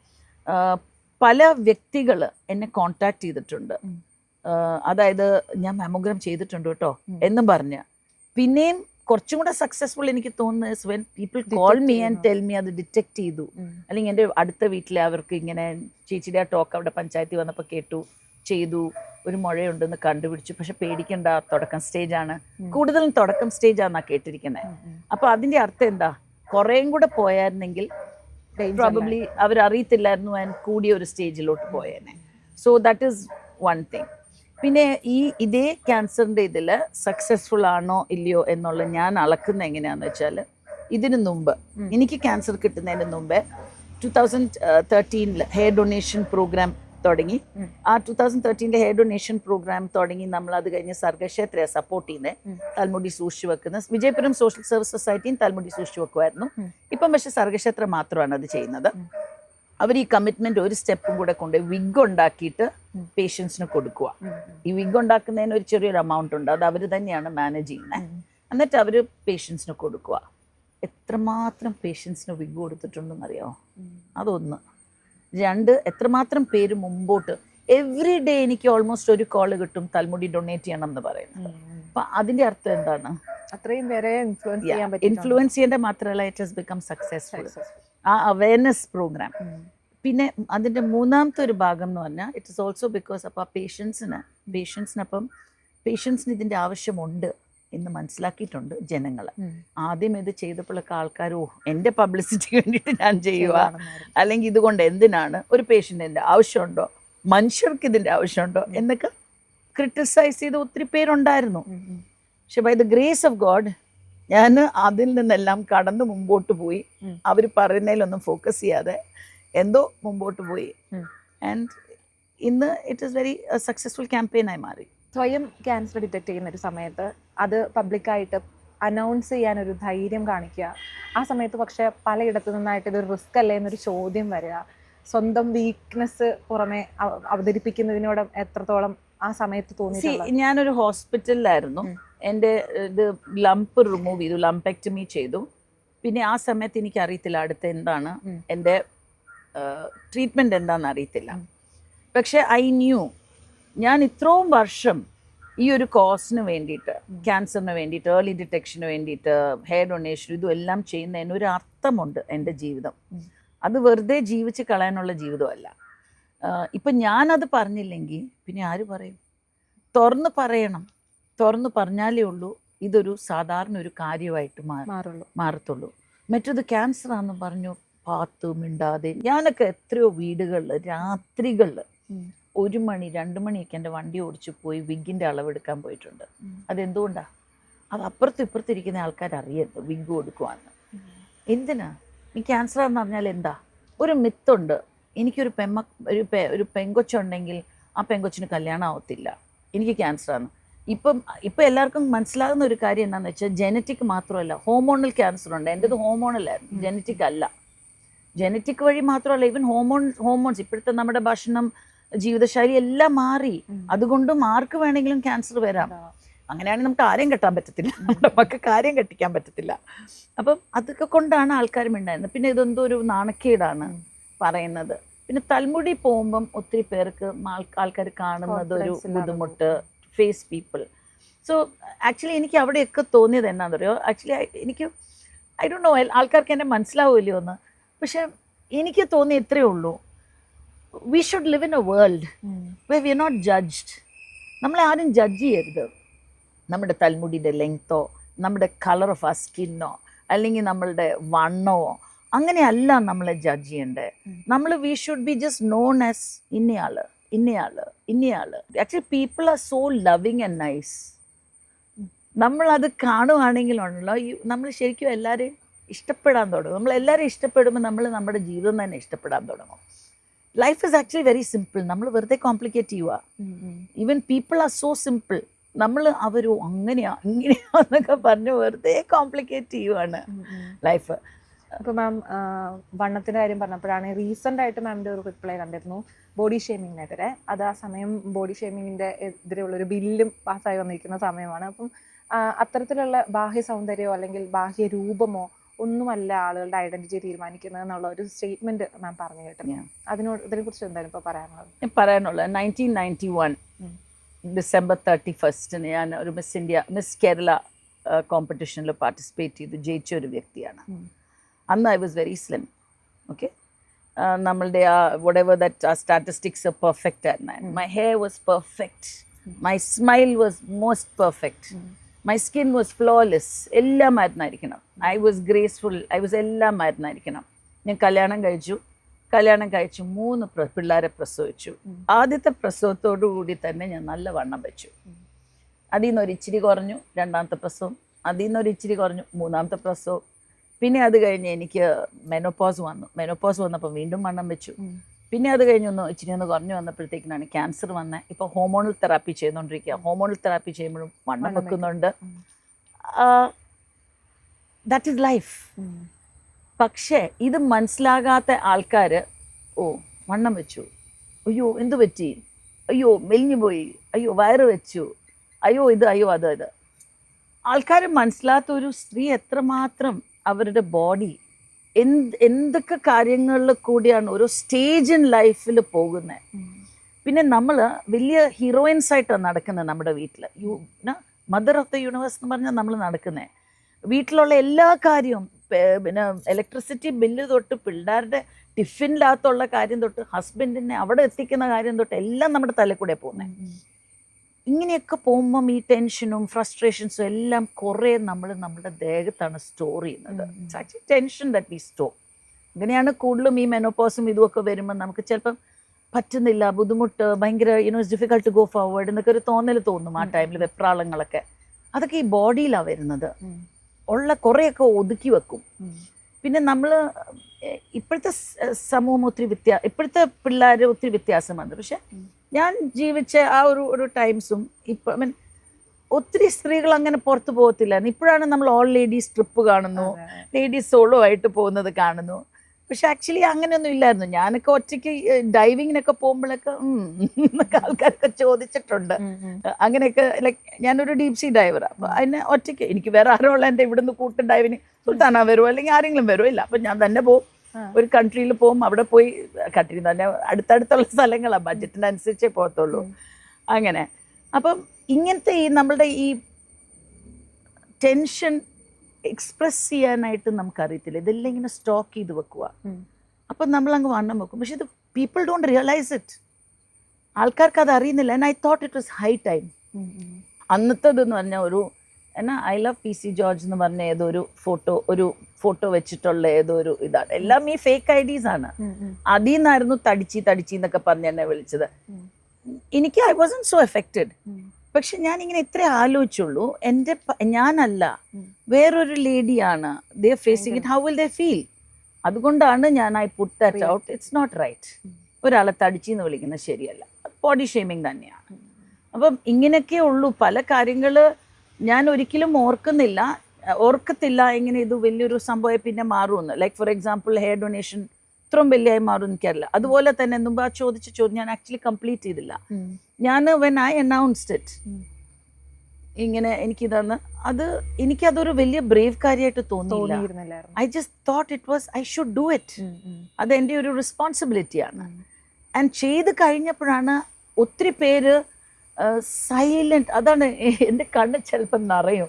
പല വ്യക്തികൾ എന്നെ കോണ്ടാക്ട് ചെയ്തിട്ടുണ്ട്, അതായത് ഞാൻ മാമോഗ്രാം ചെയ്തിട്ടുണ്ട് കേട്ടോ എന്നും പറഞ്ഞ്. പിന്നെയും കുറച്ചും കൂടെ സക്സസ്ഫുൾ എനിക്ക് തോന്നുന്നത് when people call me and tell me അത് ഡിറ്റക്ട് ചെയ്തു. അല്ലെങ്കിൽ എൻ്റെ അടുത്ത വീട്ടിലെ അവർക്ക് ഇങ്ങനെ ചേച്ചിയുടെ ആ ടോക്ക് അവിടെ പഞ്ചായത്തിൽ വന്നപ്പോൾ കേട്ടു, ചെയ്തു, ഒരു മുഴയുണ്ടെന്ന് കണ്ടുപിടിച്ചു, പക്ഷെ പേടിക്കണ്ട, തുടക്കം സ്റ്റേജാണ്, കൂടുതലും തുടക്കം സ്റ്റേജാണെന്നാണ് കേട്ടിരിക്കുന്നത്. അപ്പോൾ അതിൻ്റെ അർത്ഥം എന്താ? കുറേയും കൂടെ പോയായിരുന്നെങ്കിൽ പ്രോബബ്ലി അവരറിയത്തില്ലായിരുന്നു ആൻഡ് കൂടിയ ഒരു സ്റ്റേജിലോട്ട് പോയേനെ. So that is one thing. പിന്നെ ഇതേ ക്യാൻസറിൻ്റെ ഇതിൽ സക്സസ്ഫുൾ ആണോ ഇല്ലയോ എന്നുള്ള ഞാൻ അളക്കുന്ന എങ്ങനെയാണെന്ന് വെച്ചാൽ, ഇതിനു മുമ്പ് എനിക്ക് ക്യാൻസർ കിട്ടുന്നതിന് മുമ്പേ 2013 ഹെയർ ഡൊണേഷൻ പ്രോഗ്രാം തുടങ്ങി. ആ 2013 ഹെയർ ഡൊണേഷൻ പ്രോഗ്രാം തുടങ്ങി നമ്മൾ അത് കഴിഞ്ഞ് സർഗക്ഷേത്രയെ സപ്പോർട്ട് ചെയ്യുന്നത്, തലമുടി സൂക്ഷിച്ചു വെക്കുന്ന വിജയപുരം സോഷ്യൽ സർവീസ് സൊസൈറ്റിയും തലമുടി സൂക്ഷിച്ചു വെക്കുമായിരുന്നു. ഇപ്പം പക്ഷെ സർഗക്ഷേത്ര മാത്രമാണ് അത് ചെയ്യുന്നത്. അവർ ഈ കമ്മിറ്റ്മെന്റ് ഒരു സ്റ്റെപ്പും കൂടെ കൊണ്ട് വിഗ് ഉണ്ടാക്കിയിട്ട് പേഷ്യൻസിന് കൊടുക്കുക. ഈ വിഗ് ഉണ്ടാക്കുന്നതിന് ഒരു ചെറിയൊരു എമൗണ്ട് ഉണ്ട്, അത് അവർ തന്നെയാണ് മാനേജ് ചെയ്യുന്നത്. എന്നിട്ട് അവർ പേഷ്യൻസിന് കൊടുക്കുക. എത്രമാത്രം പേഷ്യൻസിന് വിഗ് കൊടുത്തിട്ടുണ്ടെന്ന് അറിയാമോ? അതൊന്ന്. 2, എത്രമാത്രം പേര് മുമ്പോട്ട് എവറി ഡേ എനിക്ക് ഓൾമോസ്റ്റ് ഒരു കോള് കിട്ടും തലമുടി ഡൊണേറ്റ് ചെയ്യണം എന്ന് പറയുന്നത്. അപ്പൊ അതിന്റെ അർത്ഥം എന്താണ്? അത്രയും പേരെ ഇൻഫ്ലുവൻസ് ചെയ്യേണ്ട മാത്രമല്ല, ഇറ്റ് ഹസ് ബിക്കം സക്സസ്ഫുൾ. ആ അവയർനെസ് പ്രോഗ്രാം. പിന്നെ അതിൻ്റെ മൂന്നാമത്തെ ഒരു ഭാഗം എന്ന് പറഞ്ഞാൽ ഇറ്റ് ഇസ് ഓൾസോ ബിക്കോസ് അപ്പോൾ പേഷ്യൻസിനപ്പം പേഷ്യൻസിന് ഇതിൻ്റെ ആവശ്യമുണ്ട് ഇന്ന് മനസ്സിലാക്കിയിട്ടുണ്ട് ജനങ്ങൾ. ആദ്യം ഇത് ചെയ്തപ്പോഴൊക്കെ ആൾക്കാർ എൻ്റെ പബ്ലിസിറ്റിക്ക് വേണ്ടിയിട്ട് ഞാൻ ചെയ്യുക, അല്ലെങ്കിൽ ഇതുകൊണ്ട് എന്തിനാണ്, ഒരു പേഷ്യൻറ്റിൻ്റെ ആവശ്യമുണ്ടോ, മനുഷ്യർക്ക് ഇതിൻ്റെ ആവശ്യമുണ്ടോ എന്നൊക്കെ ക്രിട്ടിസൈസ് ചെയ്ത് ഒത്തിരി പേരുണ്ടായിരുന്നു. പക്ഷെ by the grace of God ഞാൻ അതിൽ നിന്നെല്ലാം കടന്ന് മുമ്പോട്ട് പോയി. അവർ പറയുന്നതിലൊന്നും ഫോക്കസ് ചെയ്യാതെ എന്തോ മുമ്പോട്ട് പോയി. ആൻഡ് ഇന്ന് ഇറ്റ് ഈസ് വെരി സക്സസ്ഫുൾ ക്യാമ്പയിനായി മാറി. സ്വയം ക്യാൻസർ ഡിറ്റക്ട് ചെയ്യുന്ന ഒരു സമയത്ത് അത് പബ്ലിക്കായിട്ട് അനൗൺസ് ചെയ്യാനൊരു ധൈര്യം കാണിക്കുക. ആ സമയത്ത് പക്ഷേ പലയിടത്തു നിന്നായിട്ട് ഇതൊരു റിസ്ക് അല്ലേ എന്നൊരു ചോദ്യം വരിക. സ്വന്തം വീക്ക്നെസ് പുറമെ അവതരിപ്പിക്കുന്നതിനോട് എത്രത്തോളം ആ സമയത്ത് തോന്നി? ഞാനൊരു ഹോസ്പിറ്റലിലായിരുന്നു. എൻ്റെ ഇത് ലംപ് റിമൂവ് ചെയ്തു, ലംപെക്ടമി ചെയ്തു. പിന്നെ ആ സമയത്ത് എനിക്ക് അറിയത്തില്ല അടുത്ത് എന്താണ് എൻ്റെ ട്രീറ്റ്മെൻറ്റ് എന്താണെന്ന് അറിയത്തില്ല. പക്ഷെ ഐ ന്യൂ ഞാൻ ഇത്രയും വർഷം ഈ ഒരു കോസിന് വേണ്ടിയിട്ട്, ക്യാൻസറിന് വേണ്ടിയിട്ട്, ഏർലി ഡിറ്റക്ഷന് വേണ്ടിയിട്ട്, ഹെയർ ഡൊണേഷൻ ഇതും എല്ലാം ചെയ്യുന്നതിന് ഒരു അർത്ഥമുണ്ട് എൻ്റെ ജീവിതം. അത് വെറുതെ ജീവിച്ച് കളയാനുള്ള ജീവിതമല്ല. ഇപ്പം ഞാനത് പറഞ്ഞില്ലെങ്കിൽ പിന്നെ ആര് പറയും? തുറന്ന് പറയണം. തുറന്ന് പറഞ്ഞാലേ ഉള്ളൂ ഇതൊരു സാധാരണ ഒരു കാര്യമായിട്ട് മാറത്തുള്ളൂ. മറ്റത് ക്യാൻസറാണെന്ന് പറഞ്ഞു പാത്ത് മിണ്ടാതെ. ഞാനൊക്കെ എത്രയോ വീടുകളിൽ രാത്രികളിൽ 1 മണി 2 മണിയൊക്കെ എൻ്റെ വണ്ടി ഓടിച്ച് പോയി വിഗിൻ്റെ അളവെടുക്കാൻ പോയിട്ടുണ്ട്. അതെന്തുകൊണ്ടാണ്? അത് അപ്പുറത്തും ഇപ്പുറത്തിരിക്കുന്ന ആൾക്കാർ അറിയരുത് വിഗ് കൊടുക്കുവാന്ന്. എന്തിനാ? ഈ ക്യാൻസറാന്ന് പറഞ്ഞാൽ എന്താ? ഒരു മിത്തുണ്ട്, എനിക്കൊരു ഒരു പെങ്കൊച്ചുണ്ടെങ്കിൽ ആ പെങ്കൊച്ചിന് കല്യാണം ആവത്തില്ല, എനിക്ക് ക്യാൻസറാണ്. ഇപ്പം എല്ലാവർക്കും മനസ്സിലാകുന്ന ഒരു കാര്യം എന്താണെന്ന് വെച്ചാൽ ജനറ്റിക് മാത്രമല്ല, ഹോമോണൽ ക്യാൻസർ ഉണ്ട്. എൻ്റെത് ഹോമോണലായിരുന്നു, ജനറ്റിക് അല്ല. ജനറ്റിക് വഴി മാത്രമല്ല, ഈവൻ ഹോമോൺസ് ഇപ്പോഴത്തെ നമ്മുടെ ഭക്ഷണം, ജീവിതശൈലി എല്ലാം മാറി. അതുകൊണ്ടും ആർക്ക് വേണമെങ്കിലും ക്യാൻസർ വരാം. അങ്ങനെയാണെങ്കിൽ നമുക്ക് ആരെയും കെട്ടാൻ പറ്റത്തില്ല, നമ്മുടെ മക്കൾക്ക് ആരെയും കെട്ടിക്കാൻ പറ്റത്തില്ല. അപ്പം അതൊക്കെ കൊണ്ടാണ് ആൾക്കാരും ഉണ്ടായിരുന്നത്. പിന്നെ ഇതെന്തോ ഒരു നാണക്കേടാണ് പറയുന്നത്. പിന്നെ തലമുടി പോകുമ്പം ഒത്തിരി പേർക്ക് ആൾക്കാർ കാണുന്നത് ഒരു ബുദ്ധിമുട്ട്, ഫേസ് പീപ്പിൾ. സോ ആക്ച്വലി എനിക്ക് അവിടെയൊക്കെ തോന്നിയത് എന്നാന്ന് പറയുമോ, ആക്ച്വലി എനിക്ക് ഐ ഡോണ്ട് നോ ആൾക്കാർക്ക് എന്നെ മനസ്സിലാവില്ലയോ എന്ന്. പക്ഷെ എനിക്ക് തോന്നി ഇത്രയേ ഉള്ളൂ, we should live in A world വെ വി ആർ നോട്ട് ജഡ്ജ്ഡ്. നമ്മളെ ആരും ജഡ്ജ് ചെയ്യരുത്. നമ്മുടെ തലമുടിയുടെ ലെങ്തോ, നമ്മുടെ കളർ ഓഫ് ആ സ്കിന്നോ, അല്ലെങ്കിൽ നമ്മളുടെ വണ്ണമോ, അങ്ങനെയല്ല നമ്മളെ ജഡ്ജ് ചെയ്യണ്ടേ. We should be just known as ഇന്നയാള്. Actually people are so loving and nice. നമ്മളത് കാണുവാണെങ്കിലുണ്ടല്ലോ, നമ്മൾ ശരിക്കും എല്ലാവരെയും ഇഷ്ടപ്പെടാൻ തുടങ്ങും. നമ്മളെല്ലാവരും ഇഷ്ടപ്പെടുമ്പോൾ നമ്മൾ നമ്മുടെ ജീവിതം തന്നെ ഇഷ്ടപ്പെടാൻ തുടങ്ങും. Life is actually very simple. നമ്മൾ വെറുതെ കോംപ്ലിക്കേറ്റ് ചെയ്യുക. Even people are so simple. അവരോ അങ്ങനെയാ ഇങ്ങനെയാന്നൊക്കെ പറഞ്ഞ് വെറുതെ കോംപ്ലിക്കേറ്റ് ചെയ്യുവാണ് ലൈഫ്. അപ്പോൾ മാം വണ്ണത്തിൻ്റെ കാര്യം പറഞ്ഞപ്പോഴാണ് റീസെൻ്റ് ആയിട്ട് മാമിൻ്റെ ഒരു റിപ്ലൈ കണ്ടിരുന്നു ബോഡി ഷേമിങ്ങിനെതിരെ. അത് ആ സമയം ബോഡി ഷേമിങ്ങിൻ്റെ എതിരെയുള്ളൊരു ബില്ലും പാസ്സായി വന്നിരിക്കുന്ന സമയമാണ്. അപ്പം അത്തരത്തിലുള്ള ബാഹ്യ സൗന്ദര്യമോ അല്ലെങ്കിൽ ബാഹ്യ രൂപമോ ഒന്നുമല്ല ആളുകളുടെ ഐഡന്റിറ്റി തീരുമാനിക്കുന്നത് എന്നുള്ള ഒരു സ്റ്റേറ്റ്മെന്റ് മാം പറഞ്ഞു കേട്ടു. ഇതിനെക്കുറിച്ച് എന്താണ് ഇപ്പോൾ പറയാനുള്ളത്? 1991 December 31 ഞാൻ ഒരു മിസ് കേരള കോമ്പറ്റീഷനിൽ പാർട്ടിസിപ്പേറ്റ് ചെയ്തു, ജയിച്ച ഒരു വ്യക്തിയാണ്. അന്ന് I was very slim. Okay, നമ്മളുടെ ആ whatever that statistics are perfect ആയിരുന്നു. My hair was perfect, my smile was most perfect, my skin was flawless. എല്ലാം ആയിരുന്നായിരിക്കണം. I was graceful, I was എല്ലാം ആയിരുന്നായിരിക്കണം. ഞാൻ കല്യാണം കഴിച്ചു 3 പിള്ളേരെ പ്രസവിച്ചു. ആദ്യത്തെ പ്രസവത്തോടു കൂടി തന്നെ ഞാൻ നല്ല വണ്ണം വെച്ചു. അതിൽ നിന്ന് ഒരു ഇച്ചിരി കുറഞ്ഞു 2ാമത്തെ പ്രസവം, അതിൽ നിന്ന് ഒരു ഇച്ചിരി കുറഞ്ഞു 3ാമത്തെ പ്രസവം. പിന്നെ അത് കഴിഞ്ഞ് എനിക്ക് മെനോപോസ് വന്നപ്പോൾ വീണ്ടും വണ്ണം വെച്ചു. പിന്നെ അത് കഴിഞ്ഞൊന്ന് ഇച്ചിരി കുറഞ്ഞു വന്നപ്പോഴത്തേക്കിനാണ് ക്യാൻസർ വന്നത്. ഇപ്പോൾ ഹോമോണൽ തെറാപ്പി ചെയ്തുകൊണ്ടിരിക്കുക. ഹോമോണൽ തെറാപ്പി ചെയ്യുമ്പോഴും വണ്ണം വെക്കുന്നുണ്ട്. That is life. പക്ഷേ ഇത് മനസ്സിലാകാത്ത ആൾക്കാർ വണ്ണം വെച്ചു, അയ്യോ എന്തു പറ്റി, അയ്യോ മെലിഞ്ഞു പോയി, അയ്യോ വയറ് വെച്ചു, അയ്യോ ഇത് അയ്യോ അത്. ആൾക്കാർ മനസ്സിലാത്ത ഒരു സ്ത്രീ എത്രമാത്രം അവരുടെ ബോഡി എന്തൊക്കെ കാര്യങ്ങളിൽ കൂടിയാണ് ഓരോ സ്റ്റേജ് ഇൻ ലൈഫിൽ പോകുന്നത്. പിന്നെ നമ്മൾ വലിയ ഹീറോയിൻസ് ആയിട്ടാണ് നടക്കുന്നത് നമ്മുടെ വീട്ടിൽ. മദർ ഓഫ് ദ യൂണിവേഴ്സ് എന്ന് പറഞ്ഞാൽ നമ്മൾ നടക്കുന്നത്. വീട്ടിലുള്ള എല്ലാ കാര്യവും, പിന്നെ ഇലക്ട്രിസിറ്റി ബില്ല് തൊട്ട് പിള്ളേരുടെ ടിഫിനിനകത്തുള്ള കാര്യം തൊട്ട് ഹസ്ബൻഡിനെ അവിടെ എത്തിക്കുന്ന കാര്യം തൊട്ട് എല്ലാം നമ്മുടെ തലയിൽ കൂടെ പോകുന്നത്. ഇങ്ങനെയൊക്കെ പോകുമ്പം ഈ ടെൻഷനും ഫ്രസ്ട്രേഷൻസും എല്ലാം കുറേ നമ്മൾ നമ്മുടെ ദേഹത്താണ് സ്റ്റോർ ചെയ്യുന്നത്. Tension that we store. ഇങ്ങനെയാണ് കൂടുതലും ഈ മെനോപോസും ഇതുമൊക്കെ വരുമ്പോൾ നമുക്ക് ചിലപ്പം പറ്റുന്നില്ല, ബുദ്ധിമുട്ട്, ഭയങ്കര it's difficult to go forward എന്നൊക്കെ ഒരു തോന്നൽ തോന്നും ആ ടൈമിൽ. വെപ്രാളങ്ങളൊക്കെ അതൊക്കെ ഈ ബോഡിയിലാണ് വരുന്നത്. ഉള്ള കുറേയൊക്കെ ഒതുക്കി വെക്കും. പിന്നെ നമ്മൾ ഇപ്പോഴത്തെ സമൂഹം ഒത്തിരി ഇപ്പോഴത്തെ പിള്ളേർ ഒത്തിരി വ്യത്യാസമുണ്ട്. പക്ഷെ ഞാൻ ജീവിച്ച ആ ഒരു ടൈംസും ഇപ്പം മീൻ ഒത്തിരി സ്ത്രീകൾ അങ്ങനെ പുറത്തു പോകത്തില്ലായിരുന്നു. ഇപ്പോഴാണ് നമ്മൾ ഓൾ ലേഡീസ് ട്രിപ്പ് കാണുന്നു, ലേഡീസ് സോളോ ആയിട്ട് പോകുന്നത് കാണുന്നു. പക്ഷെ ആക്ച്വലി അങ്ങനെയൊന്നും ഇല്ലായിരുന്നു. ഞാനൊക്കെ ഒറ്റയ്ക്ക് ഡൈവിങ്ങിനൊക്കെ പോകുമ്പോഴൊക്കെ എന്നൊക്കെ ആൾക്കാരൊക്കെ ചോദിച്ചിട്ടുണ്ട്. അങ്ങനെയൊക്കെ ലൈക്ക് ഞാനൊരു ഡീപ് സീ ഡൈവറാണ്. അപ്പോൾ അതിനെ ഒറ്റയ്ക്ക് എനിക്ക് വേറെ ആരോ ഉള്ള എൻ്റെ ഇവിടുന്ന് കൂട്ടും ഡൈവിന് സുൽത്താന വരുമോ അല്ലെങ്കിൽ ആരെങ്കിലും വരുമോ ഇല്ല. അപ്പം ഞാൻ തന്നെ പോകും. ഒരു കൺട്രിയിൽ പോകും, അവിടെ പോയി കൺട്രി തന്നെ അടുത്തടുത്തുള്ള സ്ഥലങ്ങളാണ്, ബഡ്ജറ്റിനനുസരിച്ചേ പോകത്തുള്ളൂ. അങ്ങനെ അപ്പം ഇങ്ങനത്തെ ഈ നമ്മളുടെ ഈ ടെൻഷൻ എക്സ്പ്രസ് ചെയ്യാനായിട്ട് നമുക്കറിയത്തില്ല. ഇതെല്ലാം ഇങ്ങനെ സ്റ്റോക്ക് ചെയ്ത് വെക്കുക. അപ്പം നമ്മളങ്ങ് വണ്ണം വെക്കും. പക്ഷെ ഇത് പീപ്പിൾ ഡോണ്ട് റിയലൈസ് ഇറ്റ്. ആൾക്കാർക്ക് അത് അറിയുന്നില്ല. And I thought it was high time. അന്നത്തേതെന്ന് പറഞ്ഞാൽ ഒരു എന്നാ I love P C George എന്ന് പറഞ്ഞ ഏതോ ഒരു ഫോട്ടോ വെച്ചിട്ടുള്ള ഏതോ ഒരു ഇതാണ്. എല്ലാം ഈ ഫേക്ക് ഐഡീസ് ആണ്. അതിൽ നിന്നായിരുന്നു തടിച്ചി എന്നൊക്കെ പറഞ്ഞ് എന്നെ വിളിച്ചത്. എനിക്ക് ഐ വാസന്റ് സോ എഫക്റ്റഡ്. പക്ഷെ ഞാനിങ്ങനെ ഇത്രേ ആലോചിച്ചുള്ളൂ, ഞാനല്ല, വേറൊരു ലേഡിയാണ് they facing it, how will they feel. അതുകൊണ്ടാണ് ഞാൻ I put that out. It's not right. ഒരാളെ തടിച്ചെന്ന് വിളിക്കുന്നത് ശരിയല്ല. ബോഡി ഷേമിങ് തന്നെയാണ്. അപ്പം ഇങ്ങനെയൊക്കെ ഉള്ളൂ പല കാര്യങ്ങൾ. ഞാൻ ഒരിക്കലും ഓർക്കത്തില്ല എങ്ങനെ ഇത് വലിയൊരു സംഭവമായി പിന്നെ മാറുമെന്ന്. Like for example hair donation ഇത്രയും വലിയായി മാറും എനിക്കറിയില്ല. അതുപോലെ തന്നെ മുമ്പ് ആ ചോദിച്ച ചോദ്യം ഞാൻ ആക്ച്വലി കംപ്ലീറ്റ് ചെയ്തില്ല. ഞാൻ വെൻ ഐ അനൗൺസ്ഡ് ഇറ്റ് ഇങ്ങനെ എനിക്കിതന്ന്, എനിക്കതൊരു വലിയ ബ്രേവ് കാര്യമായിട്ട് തോന്നിയില്ല. I just thought it was I should do it. അത് എൻ്റെ ഒരു റെസ്പോൺസിബിലിറ്റിയാണ്. ആൻഡ് ചെയ്ത് കഴിഞ്ഞപ്പോഴാണ് ഒത്തിരി പേര് സൈലന്റ്, അതാണ് എൻ്റെ കണ്ണ് ചിലപ്പം നിറയും.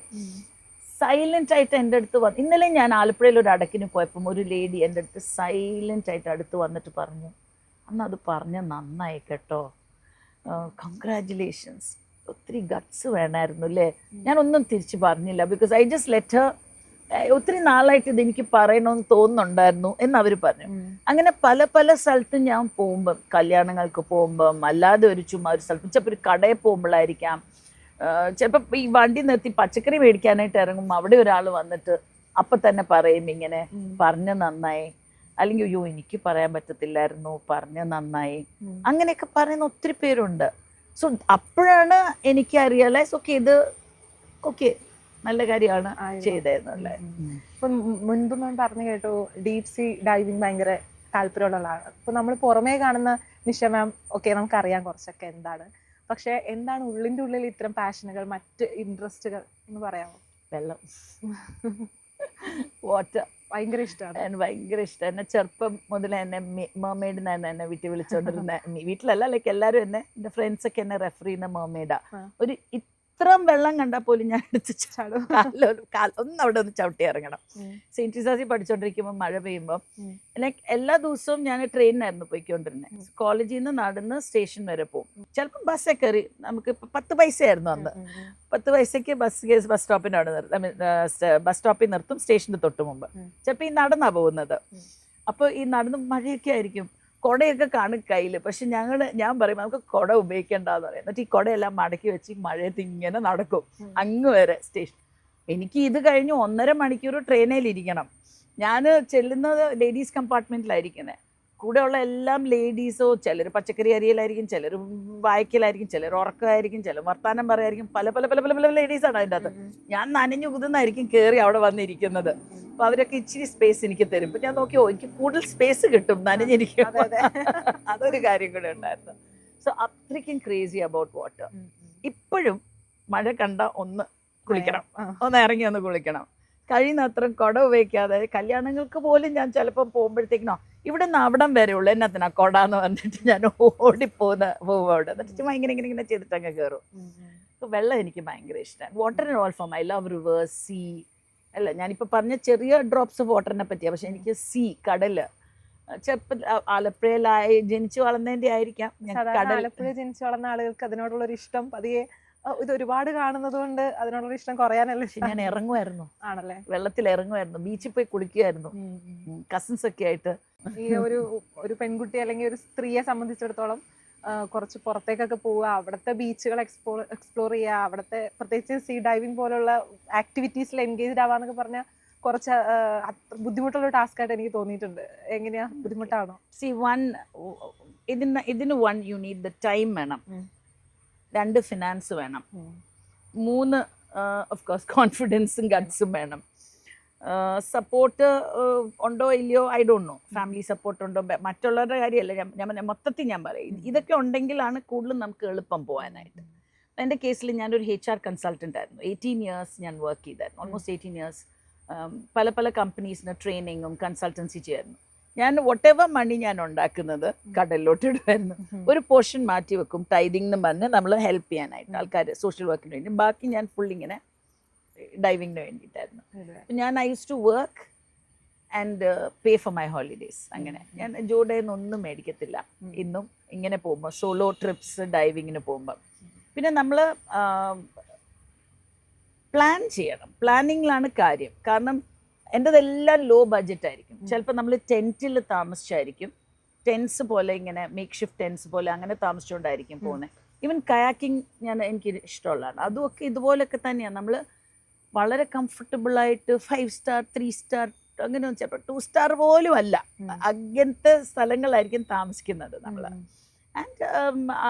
സൈലന്റ് ആയിട്ട് എൻ്റെ അടുത്ത് വന്ന്, ഇന്നലെ ഞാൻ ആലപ്പുഴയിൽ ഒരു അടക്കിന് പോയപ്പം ഒരു ലേഡി എൻ്റെ അടുത്ത് സൈലന്റ് ആയിട്ട് അടുത്ത് വന്നിട്ട് പറഞ്ഞു, അന്ന് അത് പറഞ്ഞ നന്നായി കേട്ടോ, കൺഗ്രാറ്റുലേഷൻസ്, ഒത്തിരി ഗട്ട്സ് വേണമായിരുന്നു അല്ലേ. ഞാനൊന്നും തിരിച്ച് പറഞ്ഞില്ല. Because I just let Har, ഒത്തിരി നാളായിട്ട് ഇത് എനിക്ക് പറയണമെന്ന് തോന്നുന്നുണ്ടായിരുന്നു എന്നവർ പറഞ്ഞു. അങ്ങനെ പല സ്ഥലത്തും ഞാൻ പോകുമ്പം, കല്യാണങ്ങൾക്ക് പോകുമ്പം, അല്ലാതെ ഒരു ചുമ്മാ ഒരു സ്ഥലത്ത്, ചിലപ്പോൾ ഒരു കടയിൽ പോകുമ്പോഴായിരിക്കാം, ചിലപ്പോൾ ഈ വണ്ടി നിർത്തി പച്ചക്കറി മേടിക്കാനായിട്ട് ഇറങ്ങുമ്പോൾ അവിടെ ഒരാൾ വന്നിട്ട് അപ്പം തന്നെ പറയും ഇങ്ങനെ പറഞ്ഞ നന്നായി, അല്ലെങ്കിൽ അയ്യോ എനിക്ക് പറയാൻ പറ്റത്തില്ലായിരുന്നു പറഞ്ഞ നന്നായി, അങ്ങനെയൊക്കെ പറയുന്ന ഒത്തിരി പേരുണ്ട്. സോ അപ്പോഴാണ് എനിക്ക് റിയലൈസ് ഓക്കെ നല്ല കാര്യമാണ് ചെയ്തതെന്നുള്ളത്. ഇപ്പം മുൻപ് ഞാൻ പറഞ്ഞു കേട്ടു ഡീപ് സീ ഡൈവിങ് ഭയങ്കര താല്പര്യമുള്ള ആളാണ്. ഇപ്പൊ നമ്മൾ പുറമേ കാണുന്ന നിഷ മാം ഓക്കെ നമുക്കറിയാം കുറച്ചൊക്കെ എന്താണ്, പക്ഷെ എന്താണ് ഉള്ളിൻ്റെ ഉള്ളിൽ ഇത്തരം പാഷനുകൾ, മറ്റ് ഇൻട്രസ്റ്റുകൾ എന്ന് പറയാമോ? വെള്ളം, വാട്ടർ ഭയങ്കര ഇഷ്ടമാണ്. ഭയങ്കര ഇഷ്ടം. എന്നെ ചെറുപ്പം മുതൽ എന്നെ മെർമെയ്ഡ് എന്നായിരുന്നു എന്നെ വീട്ടിൽ വിളിച്ചോണ്ടിരുന്ന. വീട്ടിലല്ല, ലൈക്ക് എല്ലാവരും എൻ്റെ ഫ്രണ്ട്സൊക്കെ എന്നെ റെഫർ ചെയ്യുന്ന മെർമെയ്ഡാ. ഒരു ഇത്രയും വെള്ളം കണ്ടാൽ പോലും ഞാൻ എടുത്ത് ചാടും. ഒന്ന് അവിടെ ഒന്ന് ചവിട്ടി ഇറങ്ങണം. സെയിൻറ്റ് ട്രീസാസിൽ പഠിച്ചോണ്ടിരിക്കുമ്പോൾ മഴ പെയ്യുമ്പോൾ ലൈക്ക് എല്ലാ ദിവസവും ഞാൻ ട്രെയിനിനായിരുന്നു പോയിക്കൊണ്ടിരുന്നത്. കോളേജിൽ നിന്ന് നടന്ന് സ്റ്റേഷൻ വരെ പോകും. ചിലപ്പോൾ ബസ്സൊക്കെ കയറി, നമുക്ക് ഇപ്പം 10 പൈസയായിരുന്നു അന്ന്. 10 പൈസയ്ക്ക് ബസ് സ്റ്റോപ്പിൽ നിർത്തും, സ്റ്റേഷന് തൊട്ട് മുമ്പ്. ചിലപ്പോൾ ഈ നടന്നാ പോകുന്നത്. അപ്പോൾ ഈ നടന്ന് മഴയൊക്കെ ആയിരിക്കും, കുടയൊക്കെ കാണും കയ്യിൽ. പക്ഷെ ഞാൻ പറയും നമുക്ക് കുട ഉപയോഗിക്കേണ്ടെന്ന് പറയും. എന്നിട്ട് ഈ കുടയെല്ലാം മടക്കി വെച്ച് മഴയത്ത് ഇങ്ങനെ നടക്കും അങ്ങ് വരെ സ്റ്റേഷൻ. എനിക്ക് ഇത് കഴിഞ്ഞ് 1.5 മണിക്കൂർ ട്രെയിനിലിരിക്കണം. ഞാൻ ചെല്ലുന്നത് ലേഡീസ് കമ്പാർട്ട്മെൻറ്റിലായിരിക്കുന്നത്. കൂടെയുള്ള എല്ലാം ലേഡീസോ, ചിലർ പച്ചക്കറി അരിയിലായിരിക്കും, ചിലർ വായിക്കലായിരിക്കും, ചിലർ ഉറക്കമായിരിക്കും, ചിലർ വർത്താനം പറയായിരിക്കും. പല ലേഡീസാണ് അതിൻ്റെ അകത്ത്. ഞാൻ നനഞ്ഞു കുതിർന്നായിരിക്കും കയറി അവിടെ വന്നിരിക്കുന്നത്. അപ്പോൾ അവരൊക്കെ ഇച്ചിരി സ്പേസ് എനിക്ക് തരും. ഇപ്പം ഞാൻ നോക്കിയോ എനിക്ക് കൂടുതൽ സ്പേസ് കിട്ടും നനഞ്ഞിരിക്കും. അതൊരു കാര്യം കൂടെ ഉണ്ടായിരുന്നു. സോ അത്രയ്ക്കും ക്രേസി അബൌട്ട് വാട്ടർ. ഇപ്പോഴും മഴ കണ്ട ഒന്ന് കുളിക്കണം, ഒന്ന് ഇറങ്ങി ഒന്ന് കുളിക്കണം. കഴിയുന്നത്ര കുട ഉപയോഗിക്കാതെ, കല്യാണങ്ങൾക്ക് പോലും ഞാൻ ചിലപ്പോൾ പോകുമ്പോഴത്തേക്കിനോ ഇവിടെ നിന്ന് അവിടം വരെ ഉള്ളൂ, എന്നത്തിനാ കുട എന്ന് പറഞ്ഞിട്ട് ഞാൻ പോകും അവിടെ. എന്നിട്ട് ചുമ്മാ ഇങ്ങനെ ചെയ്തിട്ട് അങ്ങ് കയറും. വെള്ളം എനിക്ക് ഭയങ്കര ഇഷ്ടമാണ്. Water in all form. I love rivers, sea. അല്ല ഞാനിപ്പോൾ പറഞ്ഞ ചെറിയ ഡ്രോപ്സ് ഓഫ് വാട്ടറിനെ പറ്റിയാണ്. പക്ഷെ എനിക്ക് സീ, കടല്, ചെറുപ്പം ആലപ്പുഴയിലായി ജനിച്ചു വളർന്നതിൻ്റെ ആയിരിക്കാം. ആലപ്പുഴ ജനിച്ചു വളർന്ന ആളുകൾക്ക് അതിനോടുള്ളൊരു ഇഷ്ടം പതിയെ ഇത് ഒരുപാട് കാണുന്നത് കൊണ്ട് അതിനോടുള്ള ഇഷ്ടം കുറയാനല്ല പക്ഷെ ഞാൻ ഇറങ്ങുമായിരുന്നു, ആണല്ലേ? വെള്ളത്തിൽ ഇറങ്ങുമായിരുന്നു, ബീച്ചിൽ പോയി കുളിക്കുമായിരുന്നു കസിൻസ് ഒക്കെ ആയിട്ട്. ഈ ഒരു പെൺകുട്ടി അല്ലെങ്കിൽ ഒരു സ്ത്രീയെ സംബന്ധിച്ചിടത്തോളം കുറച്ച് പുറത്തേക്കൊക്കെ പോവുക, അവിടുത്തെ ബീച്ചുകൾ എക്സ്പ്ലോർ ചെയ്യുക, അവിടുത്തെ പ്രത്യേകിച്ച് സീ ഡൈവിംഗ് പോലുള്ള ആക്ടിവിറ്റീസിൽ എൻഗേജ്ഡ് ആവാന്നൊക്കെ പറഞ്ഞാൽ കുറച്ച് ബുദ്ധിമുട്ടുള്ള ടാസ്ക് ആയിട്ട് എനിക്ക് തോന്നിയിട്ടുണ്ട്. എങ്ങനെയാ, ബുദ്ധിമുട്ടാണോ? ഇതിന് യു നീഡ് ദ ടൈം വേണം, 2 ഫിനാൻസ് വേണം, 3 ഓഫ് കോഴ്സ് കോൺഫിഡൻസും ഗട്ട്സും വേണം. സപ്പോർട്ട് ഉണ്ടോ ഇല്ലയോ I don't know, family support ഉണ്ടോ, മറ്റുള്ളവരുടെ കാര്യമല്ല ഞാൻ മൊത്തത്തിൽ ഞാൻ പറയും. ഇതൊക്കെ ഉണ്ടെങ്കിലാണ് കൂടുതലും നമുക്ക് എളുപ്പം പോകാനായിട്ട്. എൻ്റെ കേസിൽ ഞാനൊരു HR കൺസൾട്ടൻ്റ് ആയിരുന്നു, 18 ഇയേഴ്സ് ഞാൻ വർക്ക് ചെയ്തായിരുന്നു, ഓൾമോസ്റ്റ് 18 ഇയേഴ്സ്. പല പല കമ്പനീസിന് ട്രെയിനിങ്ങും കൺസൾട്ടൻസി ചെയ്യായിരുന്നു. ഞാൻ വോട്ടെവർ മണി ഞാൻ ഉണ്ടാക്കുന്നത് കടലിലോട്ട് ഇടുമായിരുന്നു. ഒരു പോർഷൻ മാറ്റി വെക്കും, ടൈദിങ് എന്ന് പറഞ്ഞ് നമ്മൾ ഹെൽപ്പ് ചെയ്യാനായിട്ട് ആൾക്കാർ, സോഷ്യൽ വർക്കിന് വേണ്ടി. ബാക്കി ഞാൻ ഫുൾ ഇങ്ങനെ ഡൈവിങ്ങിന് വേണ്ടിയിട്ടായിരുന്നു. ഞാൻ I use to work and pay for my holidays. അങ്ങനെ ഞാൻ ജോഡേന്ന് ഒന്നും മേടിക്കത്തില്ല ഇന്നും. ഇങ്ങനെ പോകുമ്പോൾ സോളോ ട്രിപ്സ് ഡൈവിങ്ങിന് പോകുമ്പം പിന്നെ നമ്മൾ പ്ലാൻ ചെയ്യണം. പ്ലാനിങ്ങിലാണ് കാര്യം. കാരണം എൻ്റെതെല്ലാം ലോ ബഡ്ജറ്റ് ആയിരിക്കും. ചിലപ്പോൾ നമ്മൾ ടെൻറ്റിൽ താമസിച്ചായിരിക്കും, ടെൻസ് പോലെ ഇങ്ങനെ മേക്ക് ഷിഫ്റ്റ് ടെൻസ് പോലെ അങ്ങനെ താമസിച്ചുകൊണ്ടായിരിക്കും പോകുന്നത്. ഈവൻ കയാക്കിങ് എനിക്ക് ഇഷ്ടമുള്ളതാണ്. അതുമൊക്കെ ഇതുപോലൊക്കെ തന്നെയാണ്. നമ്മൾ വളരെ കംഫർട്ടബിളായിട്ട് 5 സ്റ്റാർ 3 സ്റ്റാർ അങ്ങനെ ചിലപ്പോൾ 2 സ്റ്റാർ പോലും അല്ല, അങ്ങനത്തെ സ്ഥലങ്ങളായിരിക്കും താമസിക്കുന്നത് നമ്മൾ. ആൻഡ്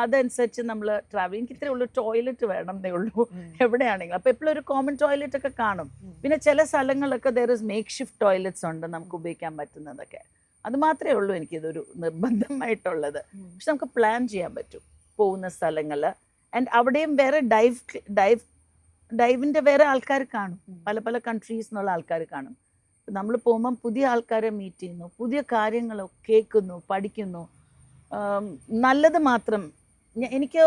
അതനുസരിച്ച് നമ്മൾ ട്രാവൽ. എനിക്ക് ഇത്രയേ ഉള്ളൂ, ടോയ്ലറ്റ് വേണം എന്നേ ഉള്ളൂ എവിടെയാണെങ്കിലും. അപ്പോൾ എപ്പോഴും ഒരു കോമൺ ടോയ്ലറ്റ് ഒക്കെ കാണും. പിന്നെ ചില സ്ഥലങ്ങളിലൊക്കെ there is make shift toilets ഉണ്ട് നമുക്ക് ഉപയോഗിക്കാൻ പറ്റുന്നതൊക്കെ. അത് മാത്രമേ ഉള്ളൂ എനിക്കിതൊരു നിർബന്ധമായിട്ടുള്ളത്. പക്ഷെ നമുക്ക് പ്ലാൻ ചെയ്യാൻ പറ്റും പോകുന്ന സ്ഥലങ്ങൾ. ആൻഡ് അവിടെയും വേറെ ഡൈവിൻ്റെ വേറെ ആൾക്കാർ കാണും, പല പല കൺട്രീസ് എന്നുള്ള ആൾക്കാർ കാണും. നമ്മൾ പോകുമ്പം പുതിയ ആൾക്കാരെ മീറ്റ് ചെയ്യുന്നു, പുതിയ കാര്യങ്ങൾ കേൾക്കുന്നു, പഠിക്കുന്നു. നല്ലത് മാത്രം. എനിക്ക്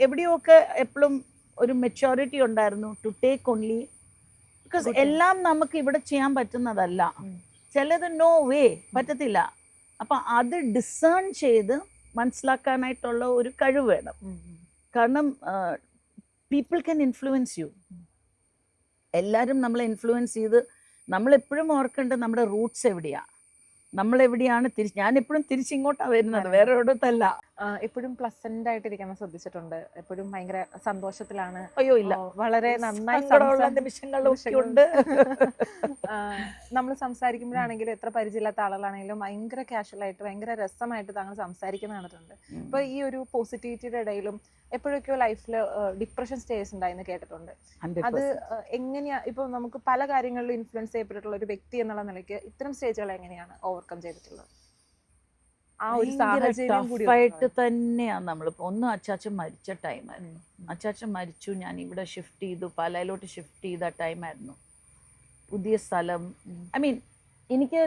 എവിടെയൊക്കെ എപ്പോഴും ഒരു മെച്യൂരിറ്റി ഉണ്ടായിരുന്നു ടു ടേക്ക് ഓൺലി, ബിക്കോസ് എല്ലാം നമുക്ക് ഇവിടെ ചെയ്യാൻ പറ്റുന്നതല്ല, ചിലത് നോ വേ പറ്റത്തില്ല. അപ്പം അത് ഡിസേൺ ചെയ്ത് മനസ്സിലാക്കാനായിട്ടുള്ള ഒരു കഴിവ് വേണം. കാരണം പീപ്പിൾ ക്യാൻ ഇൻഫ്ലുവൻസ് യു. എല്ലാവരും നമ്മളെ ഇൻഫ്ലുവൻസ് ചെയ്ത് നമ്മളെപ്പോഴും ഓർക്കേണ്ടത് നമ്മുടെ റൂട്ട്സ് എവിടെയാണ്, നമ്മളെവിടെയാണ് ഞാൻ എപ്പോഴും തിരിച്ചിങ്ങോട്ടാണ് വരുന്നത്, വേറെ എവിടത്തല്ല. എപ്പോഴും പ്ലസന്റ് ആയിട്ടിരിക്കണം ശ്രദ്ധിച്ചിട്ടുണ്ട്. എപ്പോഴും ഭയങ്കര സന്തോഷത്തിലാണ്. അയ്യോ ഇല്ല, വളരെ നന്നായി നിമിഷങ്ങളൊക്കെ ഉണ്ട്. നമ്മൾ സംസാരിക്കുമ്പോഴാണെങ്കിലും എത്ര പരിചയമില്ലാത്ത ആളുകളാണെങ്കിലും ഭയങ്കര കാഷ്വൽ ആയിട്ട് ഭയങ്കര രസമായിട്ട് താങ്കൾ സംസാരിക്കുന്ന കണ്ടിട്ടുണ്ട്. ഇപ്പൊ ഈ ഒരു പോസിറ്റിവിറ്റിയുടെ ഇടയിലും എപ്പോഴൊക്കെയോ ലൈഫിൽ ഡിപ്രഷൻ സ്റ്റേജ് ഉണ്ടായെന്ന് കേട്ടിട്ടുണ്ട്. അത് എങ്ങനെയാ, ഇപ്പൊ നമുക്ക് പല കാര്യങ്ങളിലും ഇൻഫ്ലുവൻസ് ചെയ്യപ്പെട്ടിട്ടുള്ള ഒരു വ്യക്തി എന്നുള്ള നിലയ്ക്ക് ഇത്തരം സ്റ്റേജുകൾ എങ്ങനെയാണ് ഓവർകം ചെയ്തിട്ടുള്ളത്? ആ ഒരു സാഹചര്യം ടഫായിട്ട് തന്നെയാണ് നമ്മൾ. ഒന്നും അച്ചാച്ചൻ മരിച്ച ടൈമായിരുന്നു. അച്ചാച്ചൻ മരിച്ചു, ഞാൻ ഇവിടെ ഷിഫ്റ്റ് ചെയ്തു, പാലായിലോട്ട് ഷിഫ്റ്റ് ചെയ്ത ടൈമായിരുന്നു. പുതിയ സ്ഥലം. ഐ മീൻ എനിക്ക്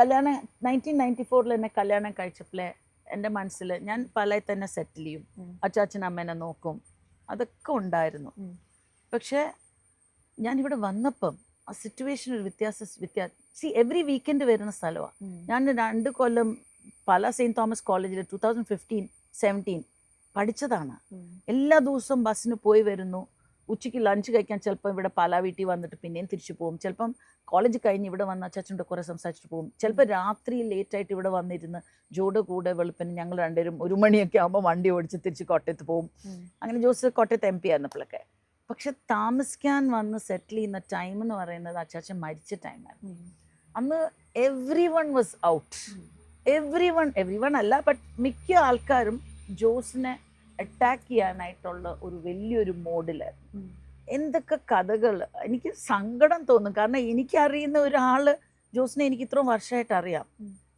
കല്യാണം 1994 എന്നെ കല്യാണം കഴിച്ചപ്പോഴേ എൻ്റെ മനസ്സിൽ ഞാൻ പാലായിൽ തന്നെ സെറ്റിൽ ചെയ്യും, അച്ചാച്ചൻ അമ്മേനെ നോക്കും, അതൊക്കെ ഉണ്ടായിരുന്നു. പക്ഷേ ഞാനിവിടെ വന്നപ്പം ആ സിറ്റുവേഷൻ ഒരു വ്യത്യാസം. എവറി വീക്കെൻഡ് വരുന്ന സ്ഥലമാണ്. ഞാൻ 2 കൊല്ലം പാല സെയിൻറ്റ് തോമസ് കോളേജിൽ 2015-17 പഠിച്ചതാണ്. എല്ലാ ദിവസവും ബസ്സിന് പോയി വരുന്നു. ഉച്ചയ്ക്ക് ലഞ്ച് കഴിക്കാൻ ചിലപ്പോൾ ഇവിടെ പാലാ വീട്ടിൽ വന്നിട്ട് പിന്നെയും തിരിച്ചു പോകും. ചിലപ്പം കോളേജ് കഴിഞ്ഞ് ഇവിടെ വന്ന് അച്ചാച്ചൻ്റെ കുറേ സംസാരിച്ചിട്ട് പോകും. ചിലപ്പോൾ രാത്രി ലേറ്റായിട്ട് ഇവിടെ വന്നിരുന്ന് ജോയുടെ കൂടെ വെളുപ്പിന് ഞങ്ങൾ 2 1 മണിയൊക്കെ ആകുമ്പോൾ വണ്ടി ഓടിച്ച് തിരിച്ച് കോട്ടയത്ത് പോകും. അങ്ങനെ ജോസ് കോട്ടയത്ത് MP ആയിരുന്നപ്പോഴൊക്കെ. പക്ഷെ താമസിക്കാൻ വന്ന് സെറ്റിൽ ചെയ്യുന്ന ടൈം എന്ന് പറയുന്നത് അച്ചാച്ചൻ മരിച്ച ടൈമായിരുന്നു. അന്ന് every one was out. Every one അല്ല, ബട്ട് മിക്ക ആൾക്കാരും ജോസിനെ അറ്റാക്ക് ചെയ്യാനായിട്ടുള്ള ഒരു വലിയൊരു മോഡിലായിരുന്നു. എന്തൊക്കെ കഥകൾ, എനിക്ക് സങ്കടം തോന്നും. കാരണം എനിക്കറിയുന്ന ഒരാൾ ജോസിനെ എനിക്ക് ഇത്രയും വർഷമായിട്ട് അറിയാം.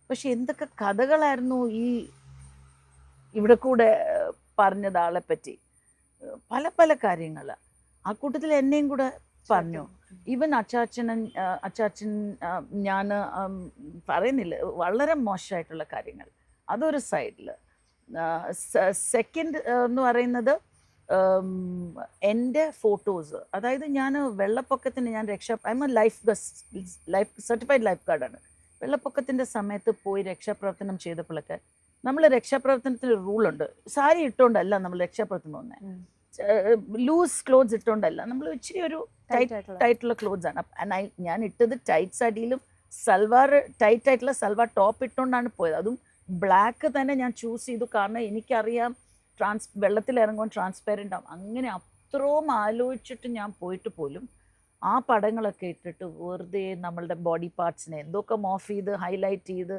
പക്ഷെ എന്തൊക്കെ കഥകളായിരുന്നു ഇവിടെ കൂടെ പറഞ്ഞത് ആളെ പറ്റി. പല പല കാര്യങ്ങൾ ആ കൂട്ടത്തിൽ എന്നെയും കൂടെ പറഞ്ഞു. ഈവൻ അച്ചാച്ചൻ ഞാൻ പറയുന്നില്ല, വളരെ മോശമായിട്ടുള്ള കാര്യങ്ങൾ. അതൊരു സൈഡിൽ. സെക്കൻഡ് എന്ന് പറയുന്നത് എൻ്റെ ഫോട്ടോസ്. അതായത് ഞാൻ വെള്ളപ്പൊക്കത്തിന് ഞാൻ I'm a life certified life ഗാർഡാണ്. വെള്ളപ്പൊക്കത്തിൻ്റെ സമയത്ത് പോയി രക്ഷാപ്രവർത്തനം ചെയ്തപ്പോഴൊക്കെ നമ്മൾ രക്ഷാപ്രവർത്തനത്തിന് റൂളുണ്ട്. സാരി ഇട്ടുകൊണ്ടല്ല നമ്മൾ രക്ഷാപ്രവർത്തനം പോകുന്നത്. ലൂസ് ക്ലോത്ത്സ് ഇട്ടുകൊണ്ടല്ല, നമ്മൾ ഇച്ചിരി ഒരു Tight ആയിട്ടുള്ള. ടൈറ്റുള്ള ക്ലോത്ത്സ് ആണ്. ഞാൻ ഇട്ടത് ടൈറ്റ്സ് അടിയിലും സൽവാർ ടൈറ്റ് ആയിട്ടുള്ള സൽവാർ ടോപ്പ് ഇട്ടുകൊണ്ടാണ് പോയത്. അതും ബ്ലാക്ക് തന്നെ ഞാൻ ചൂസ് ചെയ്തു, കാരണം എനിക്കറിയാം വെള്ളത്തിൽ ഇറങ്ങുമ്പോൾ ട്രാൻസ്പെറൻ്റ് ആവും. അങ്ങനെ അത്രയും ആലോചിച്ചിട്ട് ഞാൻ പോയിട്ട് പോലും ആ പടങ്ങളൊക്കെ ഇട്ടിട്ട് വെറുതെ നമ്മളുടെ ബോഡി പാർട്സിനെ എന്തൊക്കെ മോഫ് ചെയ്ത് ഹൈലൈറ്റ് ചെയ്ത്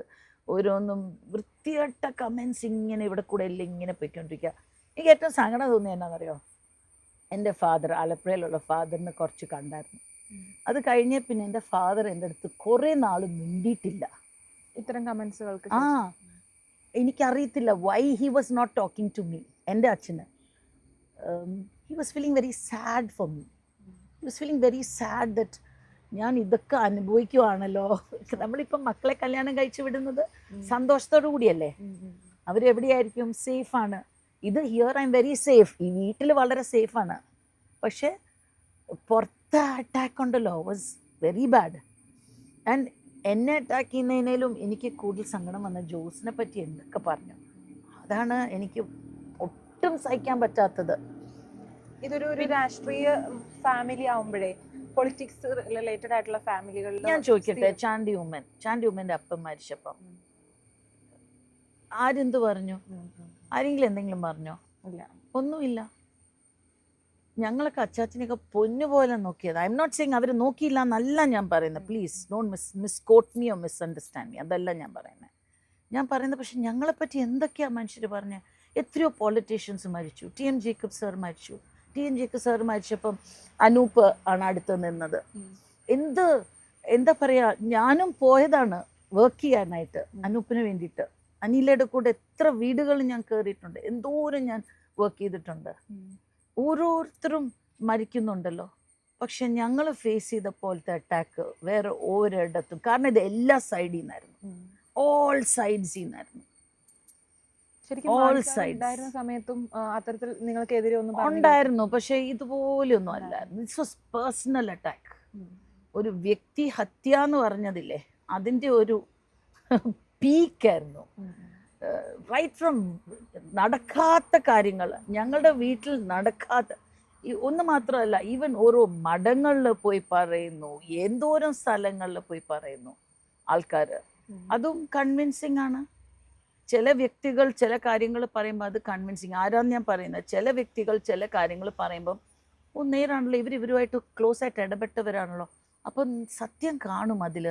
ഓരോന്നും വൃത്തികെട്ട കമൻസ് ഇങ്ങനെ ഇവിടെ കൂടെ എല്ലാം ഇങ്ങനെ പോയിക്കൊണ്ടിരിക്കുക. എനിക്ക് ഏറ്റവും സങ്കടം തോന്നിയത് എന്നാണെന്നറിയോ, എൻ്റെ ഫാദർ, ആലപ്പുഴയിലുള്ള ഫാദറിനെ കുറച്ച് കണ്ടായിരുന്നു. അത് കഴിഞ്ഞ പിന്നെ എൻ്റെ ഫാദർ എൻ്റെ അടുത്ത് കുറേ നാൾ മിണ്ടിയിട്ടില്ല. ഇത്തരം കമന്റ്സുകൾക്ക് ആ, എനിക്കറിയത്തില്ല why he was not talking to me. എൻ്റെ അച്ഛന് he was feeling very sad for me. He was feeling very sad that ഞാൻ ഇതൊക്കെ അനുഭവിക്കുവാണല്ലോ. നമ്മളിപ്പം മക്കളെ കല്യാണം കഴിച്ചു വിടുന്നത് സന്തോഷത്തോടു കൂടിയല്ലേ. അവരെവിടെയായിരിക്കും? സേഫാണ്. ഇത് here I am very safe, ഈ വീട്ടിൽ വളരെ സേഫാണ്. പക്ഷേ പുറത്തെ അറ്റാക്ക് ഉണ്ടല്ലോ വാസ് വെരി ബാഡ്. ആൻഡ് എന്നെ അറ്റാക്ക് ചെയ്യുന്നതിനേലും എനിക്ക് കൂടുതൽ സങ്കടം വന്ന ജോസിനെ പറ്റി എന്തൊക്കെ പറഞ്ഞു, അതാണ് എനിക്ക് ഒട്ടും സഹിക്കാൻ പറ്റാത്തത്. ഇതൊരു രാഷ്ട്രീയ ഫാമിലി ആവുമ്പോഴേ, പൊളിറ്റിക്സ് റിലേറ്റഡ് ആയിട്ടുള്ള ഫാമിലികളിൽ ഞാൻ ചോദിക്കട്ടെ, ചാണ്ടി ഉമ്മൻ്റെ അപ്പം മരിച്ചപ്പം ആരെന്ത് പറഞ്ഞു? ആരെങ്കിലും എന്തെങ്കിലും പറഞ്ഞോ? ഇല്ല, ഒന്നുമില്ല. ഞങ്ങളൊക്കെ അച്ചാച്ചനെയൊക്കെ പൊന്നുപോലെ നോക്കിയത്. ഐ എം നോട്ട് സെയിങ് അവർ നോക്കിയില്ല എന്നല്ല ഞാൻ പറയുന്നത്. Please don't misquote me or misunderstand me, അതല്ല ഞാൻ പറയുന്നത്. ഞാൻ പറയുന്നത് പക്ഷെ ഞങ്ങളെപ്പറ്റി എന്തൊക്കെയാണ് മനുഷ്യർ പറഞ്ഞത്. എത്രയോ പൊളിറ്റീഷ്യൻസ് മരിച്ചു. ടി.എൻ. ജേക്കബ് സാർ മരിച്ചു. ടി.എൻ. ജേക്കബ് സാർ മരിച്ചപ്പം അനൂപ് ആണ് അടുത്ത് നിന്നത്. എന്താ പറയുക, ഞാനും പോയതാണ് വർക്ക് ചെയ്യാനായിട്ട് അനൂപിന് വേണ്ടിയിട്ട്. അനിലയുടെ കൂടെ എത്ര വീടുകൾ ഞാൻ കയറിയിട്ടുണ്ട്, എന്തോരം ഞാൻ വർക്ക് ചെയ്തിട്ടുണ്ട്. ഓരോരുത്തരും മരിക്കുന്നുണ്ടല്ലോ, പക്ഷെ ഞങ്ങൾ ഫേസ് ചെയ്ത പോലത്തെ അറ്റാക്ക് വേറെ ഒരിടത്തും, കാരണം ഇത് എല്ലാ സൈഡിൽ നിന്നായിരുന്നു, ഓൾ സൈഡ്സിൽ നിന്നായിരുന്നു. ഉണ്ടായിരുന്ന സമയത്തും അത്തരത്തിൽ നിങ്ങൾക്കെതിരെ ഒന്നും ഉണ്ടായിരുന്നു, പക്ഷെ ഇതുപോലെയൊന്നും അല്ലായിരുന്നു. This was personal attack. ഒരു വ്യക്തി ഹത്യ എന്ന് പറഞ്ഞതില്ലേ, അതിൻ്റെ ഒരു പീക്കായിരുന്നു. റൈറ്റ് ഫ്രം നടക്കാത്ത കാര്യങ്ങൾ, ഞങ്ങളുടെ വീട്ടിൽ നടക്കാത്ത ഒന്ന് മാത്രമല്ല, ഈവൻ ഓരോ മഠങ്ങളിൽ പോയി പറയുന്നു, എന്തോരം സ്ഥലങ്ങളിൽ പോയി പറയുന്നു ആൾക്കാർ. അതും കൺവിൻസിങ് ആണ്. ചില വ്യക്തികൾ ചില കാര്യങ്ങൾ പറയുമ്പോൾ അത് കൺവിൻസിങ്. ആരാന്ന് ഞാൻ പറയുന്നത്, ചില വ്യക്തികൾ ചില കാര്യങ്ങൾ പറയുമ്പം നേരാണല്ലോ, ഇവരുമായിട്ട് ക്ലോസ് ആയിട്ട് ഇടപെട്ടവരാണല്ലോ, അപ്പം സത്യം കാണും അതിൽ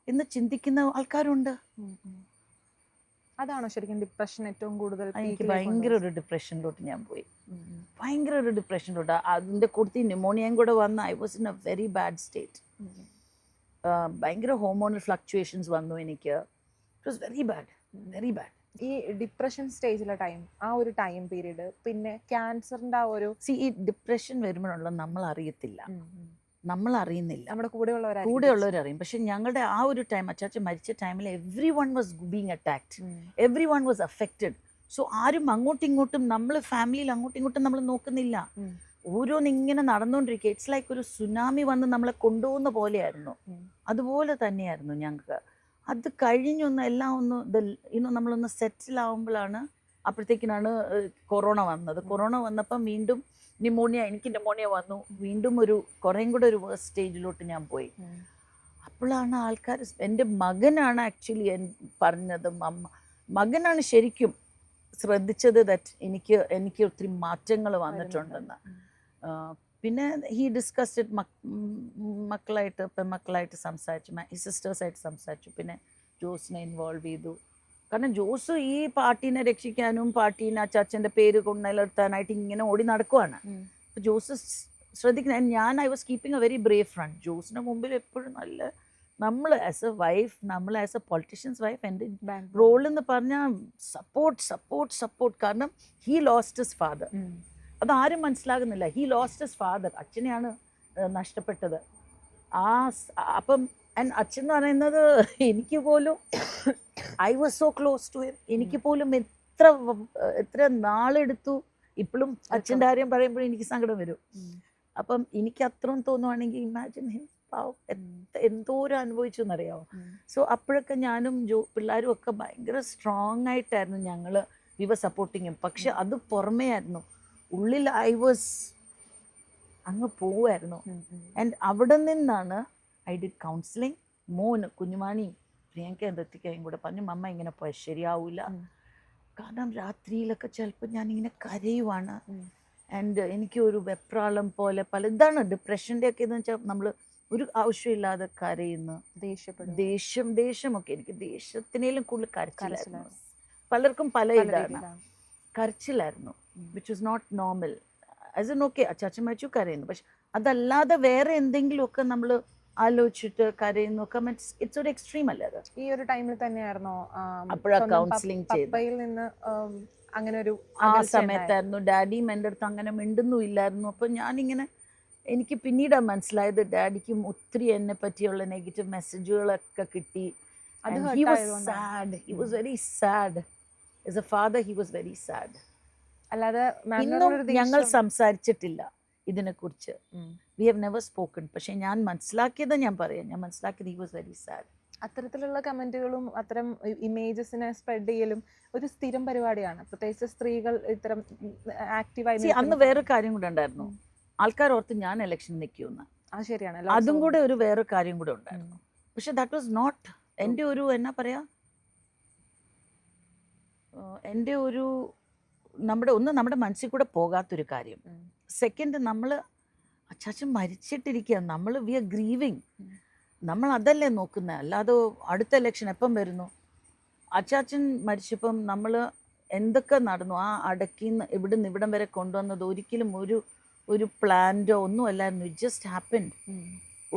എന്ന് ചിന്തിക്കുന്ന ആൾക്കാരുണ്ട്. അതാണോ ശരിക്കും ഡിപ്രഷൻ ഏറ്റവും കൂടുതൽ? എനിക്ക് ഭയങ്കര ഒരു ഡിപ്രഷനിലോട്ട് ഞാൻ പോയി, ഭയങ്കര ഒരു ഡിപ്രഷനിലോട്ട്. അതിൻ്റെ കൂടുതൽ ന്യൂമോണിയയും കൂടെ വന്ന് I was in A very bad state. ഭയങ്കര ഹോർമോണൽ ഫ്ലക്ച്വേഷൻസ് വന്നു എനിക്ക്. It was very bad, very bad. ഈ ഡിപ്രഷൻ സ്റ്റേജിലെ ആ ഒരു ടൈം പീരീഡ്, പിന്നെ ക്യാൻസറിന്റെ ആ ഒരു ഈ ഡിപ്രഷൻ വരുമ്പോഴുള്ള നമ്മൾ അറിയുന്നില്ല, നമ്മുടെ കൂടെയുള്ളവരറിയും. പക്ഷെ ഞങ്ങളുടെ ആ ഒരു ടൈം, അച്ചാച്ചൻ മരിച്ച ടൈമിൽ every one was being attacked, every one was affected. So ആരും അങ്ങോട്ടും ഇങ്ങോട്ടും, നമ്മൾ ഫാമിലിയിൽ അങ്ങോട്ടും ഇങ്ങോട്ടും നമ്മൾ നോക്കുന്നില്ല, ഓരോന്നിങ്ങനെ നടന്നുകൊണ്ടിരിക്കുക. ഇറ്റ്സ് ലൈക്ക് ഒരു സുനാമി വന്ന് നമ്മളെ കൊണ്ടുപോകുന്ന പോലെയായിരുന്നു. അതുപോലെ തന്നെയായിരുന്നു ഞങ്ങൾക്ക്. അത് കഴിഞ്ഞൊന്ന് എല്ലാം ഒന്ന് നമ്മളൊന്ന് സെറ്റിൽ ആവുമ്പോഴാണ്, അപ്പോഴത്തേക്കിനാണ് കൊറോണ വന്നത്. കൊറോണ വന്നപ്പം വീണ്ടും എനിക്ക് ന്യൂമോണിയ വന്നു. വീണ്ടും കുറേയും കൂടെ ഒരു വേഴ്സ് സ്റ്റേജിലോട്ട് ഞാൻ പോയി. അപ്പോഴാണ് ആൾക്കാർ, എൻ്റെ മകനാണ് ആക്ച്വലി പറഞ്ഞത്, മകനാണ് ശരിക്കും ശ്രദ്ധിച്ചത് ദറ്റ് എനിക്ക് ഒത്തിരി മാറ്റങ്ങൾ വന്നിട്ടുണ്ടെന്ന്. പിന്നെ ഹീ ഡിസ്കസ്ഡ് മക്കളായിട്ട്, പെൺമക്കളായിട്ട് സംസാരിച്ചു, സിസ്റ്റേഴ്സായിട്ട് സംസാരിച്ചു. പിന്നെ ജോസിനെ ഇൻവോൾവ് ചെയ്തു. കാരണം ജോസ് ഈ പാർട്ടീനെ രക്ഷിക്കാനും പാർട്ടീനെ അച്ചാച്ചൻ്റെ പേര് നിലനിർത്താനായിട്ട് ഇങ്ങനെ ഓടി നടക്കുവാണ്. അപ്പോൾ ജോസ് ശ്രദ്ധിക്കുന്ന, I was keeping a very brave front. ജോസിന് മുമ്പിൽ എപ്പോഴും നമ്മൾ ആസ് എ വൈഫ്, നമ്മൾ ആസ് എ പൊളിറ്റീഷ്യൻസ് വൈഫ്, എൻ്റെ റോൾ എന്ന് പറഞ്ഞാൽ സപ്പോർട്ട്. കാരണം ഹീ ലോസ്റ്റ് ഹിസ് ഫാദർ. അതാരും മനസ്സിലാകുന്നില്ല. He lost his father. അച്ഛനെയാണ് നഷ്ടപ്പെട്ടത്. അപ്പം അച്ഛൻ എന്ന് പറയുന്നത് എനിക്ക് പോലും, I was so close to him. എനിക്ക് പോലും എത്ര നാളെടുത്തു. ഇപ്പോഴും അച്ഛൻ്റെ കാര്യം പറയുമ്പോഴും എനിക്ക് സങ്കടം വരും. അപ്പം എനിക്ക് അത്രയും തോന്നുവാണെങ്കിൽ ഇമാജിൻ ഹിം, പാവം എന്തോരം അനുഭവിച്ചു എന്നറിയാമോ. സോ അപ്പോഴൊക്കെ ഞാനും പിള്ളേരും ഒക്കെ ഭയങ്കര സ്ട്രോങ് ആയിട്ടായിരുന്നു വി വർ സപ്പോർട്ടിങ് ഹിം. പക്ഷെ അത് പുറമേ ആയിരുന്നു. ഉള്ളിൽ ഐ വാസ് അങ്ങ് പോവായിരുന്നു. ആൻഡ് അവിടെ നിന്നാണ് ഐ ഡിഡ് കൗൺസിലിംഗ്. മോന് കുഞ്ഞുമാണി പ്രിയങ്കയും ഋത്തിക്കയും കൂടെ പറഞ്ഞു, മമ്മ ഇങ്ങനെ പോയാൽ ശരിയാവില്ല. കാരണം രാത്രിയിലൊക്കെ ചിലപ്പോൾ ഞാനിങ്ങനെ കരയുവാണ്. ആൻഡ് എനിക്ക് ഒരു വെപ്രാളം പോലെ ഇതാണ് ഡിപ്രഷൻ്റെ ഒക്കെ എന്ന് വെച്ചാൽ നമ്മൾ ഒരു ആവശ്യമില്ലാതെ കരയുന്നു, ദേഷ്യമൊക്കെ. എനിക്ക് ദേഷ്യത്തിനേലും കൂടുതൽ കരച്ചിലായിരുന്നു. പലർക്കും പല ഇതാണ്, കരച്ചിലായിരുന്നു, which is not normal. As an okay അച്ചാച്ചൻ മരിച്ചു കരയുന്നു, പക്ഷെ അതല്ലാതെ വേറെ എന്തെങ്കിലുമൊക്കെ നമ്മൾ ആലോചിച്ചിട്ട് കരയുന്നു ഒക്കെ ഇറ്റ്സ് ഒരു എക്സ്ട്രീം അല്ലേ അത്. ഈ ഒരു ടൈമിൽ തന്നെയായിരുന്നോ അപ്പോഴാണ് കൗൺസിലിംഗ് ചെയ്തത്. നിന്ന് അങ്ങനെ ഒരു ആ സമയത്തായിരുന്നു. ഡാഡിയും എൻ്റെ അടുത്ത് അങ്ങനെ മിണ്ടുന്നുമില്ലായിരുന്നു. അപ്പം ഞാനിങ്ങനെ എനിക്ക് പിന്നീടാണ് മനസ്സിലായത് ഡാഡിക്കും ഒത്തിരി എന്നെ പറ്റിയുള്ള നെഗറ്റീവ് മെസ്സേജുകളൊക്കെ കിട്ടി. He was sad. He was very sad. As a father, he was very sad. അല്ലാതെ ഇന്നും ഞങ്ങൾ സംസാരിച്ചിട്ടില്ല ഇതിനെക്കുറിച്ച്. We have never spoken. പക്ഷെ ഞാൻ മനസ്സിലാക്കിയത് he was very sad. അത്തരത്തിലുള്ള കമന്റുകളും അത്തരം ഇമേജസിനെ സ്പ്രെഡ് ചെയ്യലും ഒരു സ്ഥിരം പരിപാടിയാണ്, പ്രത്യേകിച്ച് സ്ത്രീകൾ ഇത്തരം ആക്റ്റീവായി. അന്ന് വേറെ കാര്യം കൂടെ ഉണ്ടായിരുന്നു. ആൾക്കാർ ഓർത്ത് ഞാൻ ഇലക്ഷൻ നിൽക്കുമെന്ന്. ശരിയാണ്, അതും കൂടെ ഒരു വേറെ കാര്യം കൂടെ ഉണ്ടായിരുന്നു. പക്ഷെ ദാറ്റ് വാസ് നോട്ട് എൻ്റെ ഒരു എന്നാ പറയാ, എൻ്റെ ഒരു നമ്മുടെ മനസ്സിൽ കൂടെ പോകാത്തൊരു കാര്യം. സെക്കൻഡ്, നമ്മൾ അച്ചാച്ചൻ മരിച്ചിട്ടിരിക്കുക, നമ്മൾ വി ആർ ഗ്രീവിങ്. നമ്മൾ അതല്ലേ നോക്കുന്നത്, അല്ലാതെ അടുത്ത ഇലക്ഷൻ എപ്പം വരുന്നു. അച്ചാച്ചൻ മരിച്ചപ്പം നമ്മൾ എന്തൊക്കെ നടന്നു, ആ അടക്കിന്ന് ഇവിടുന്ന് ഇവിടം വരെ കൊണ്ടുവന്നത് ഒരിക്കലും ഒരു പ്ലാന്റോ ഒന്നും അല്ലായിരുന്നു. It just happened.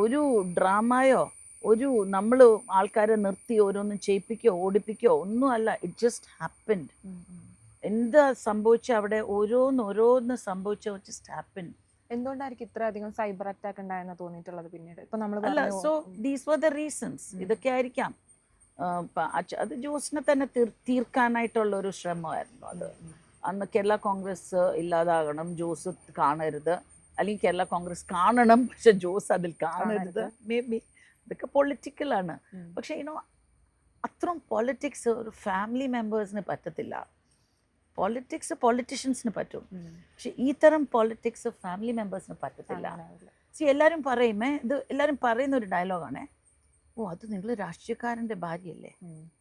ഒരു ഡ്രാമയോ ഒരു നമ്മൾ ആൾക്കാരെ നിർത്തി ഓരോന്നും ചെയ്യിപ്പിക്കോ ഓടിപ്പിക്കോ ഒന്നും അല്ല. It just happened. എന്താ സംഭവിച്ച അവിടെ ഓരോന്ന് സംഭവിച്ചോ ജസ്റ്റ് ഹാപ്പൻഡ്. എന്തുകൊണ്ടായിരിക്കും ഇത്ര അധികം സൈബർ അറ്റാക്ക് ഉണ്ടായെന്ന് തോന്നിയിട്ടുള്ളത് പിന്നീട്? ഇപ്പൊ നമ്മൾ അല്ല, so these were the reasons. ഇതൊക്കെ ആയിരിക്കാം. അത് ജോസിനെ തന്നെ തീർക്കാനായിട്ടുള്ള ഒരു ശ്രമമായിരുന്നു അത്. അന്ന് കേരള കോൺഗ്രസ് ഇല്ലാതാകണം, ജോസ് കാണരുത്, അല്ലെങ്കിൽ കേരള കോൺഗ്രസ് കാണണം പക്ഷെ ജോസ് അതിൽ കാണരുത്. മേ ബി ഇതൊക്കെ പൊളിറ്റിക്കലാണ്. പക്ഷെ അത്രയും പൊളിറ്റിക്സ് ഒരു ഫാമിലി മെമ്പേഴ്സിന് പറ്റത്തില്ല. പൊളിറ്റീഷ്യൻസിന് പറ്റും, പക്ഷെ ഈ തരം പൊളിറ്റിക്സ് ഫാമിലി മെമ്പേഴ്സിന് പറ്റത്തില്ല. എല്ലാവരും എല്ലാവരും പറയുന്ന ഒരു ഡയലോഗാണ്, ഓ അത് നിങ്ങൾ രാഷ്ട്രീയക്കാരൻ്റെ ഭാര്യയല്ലേ,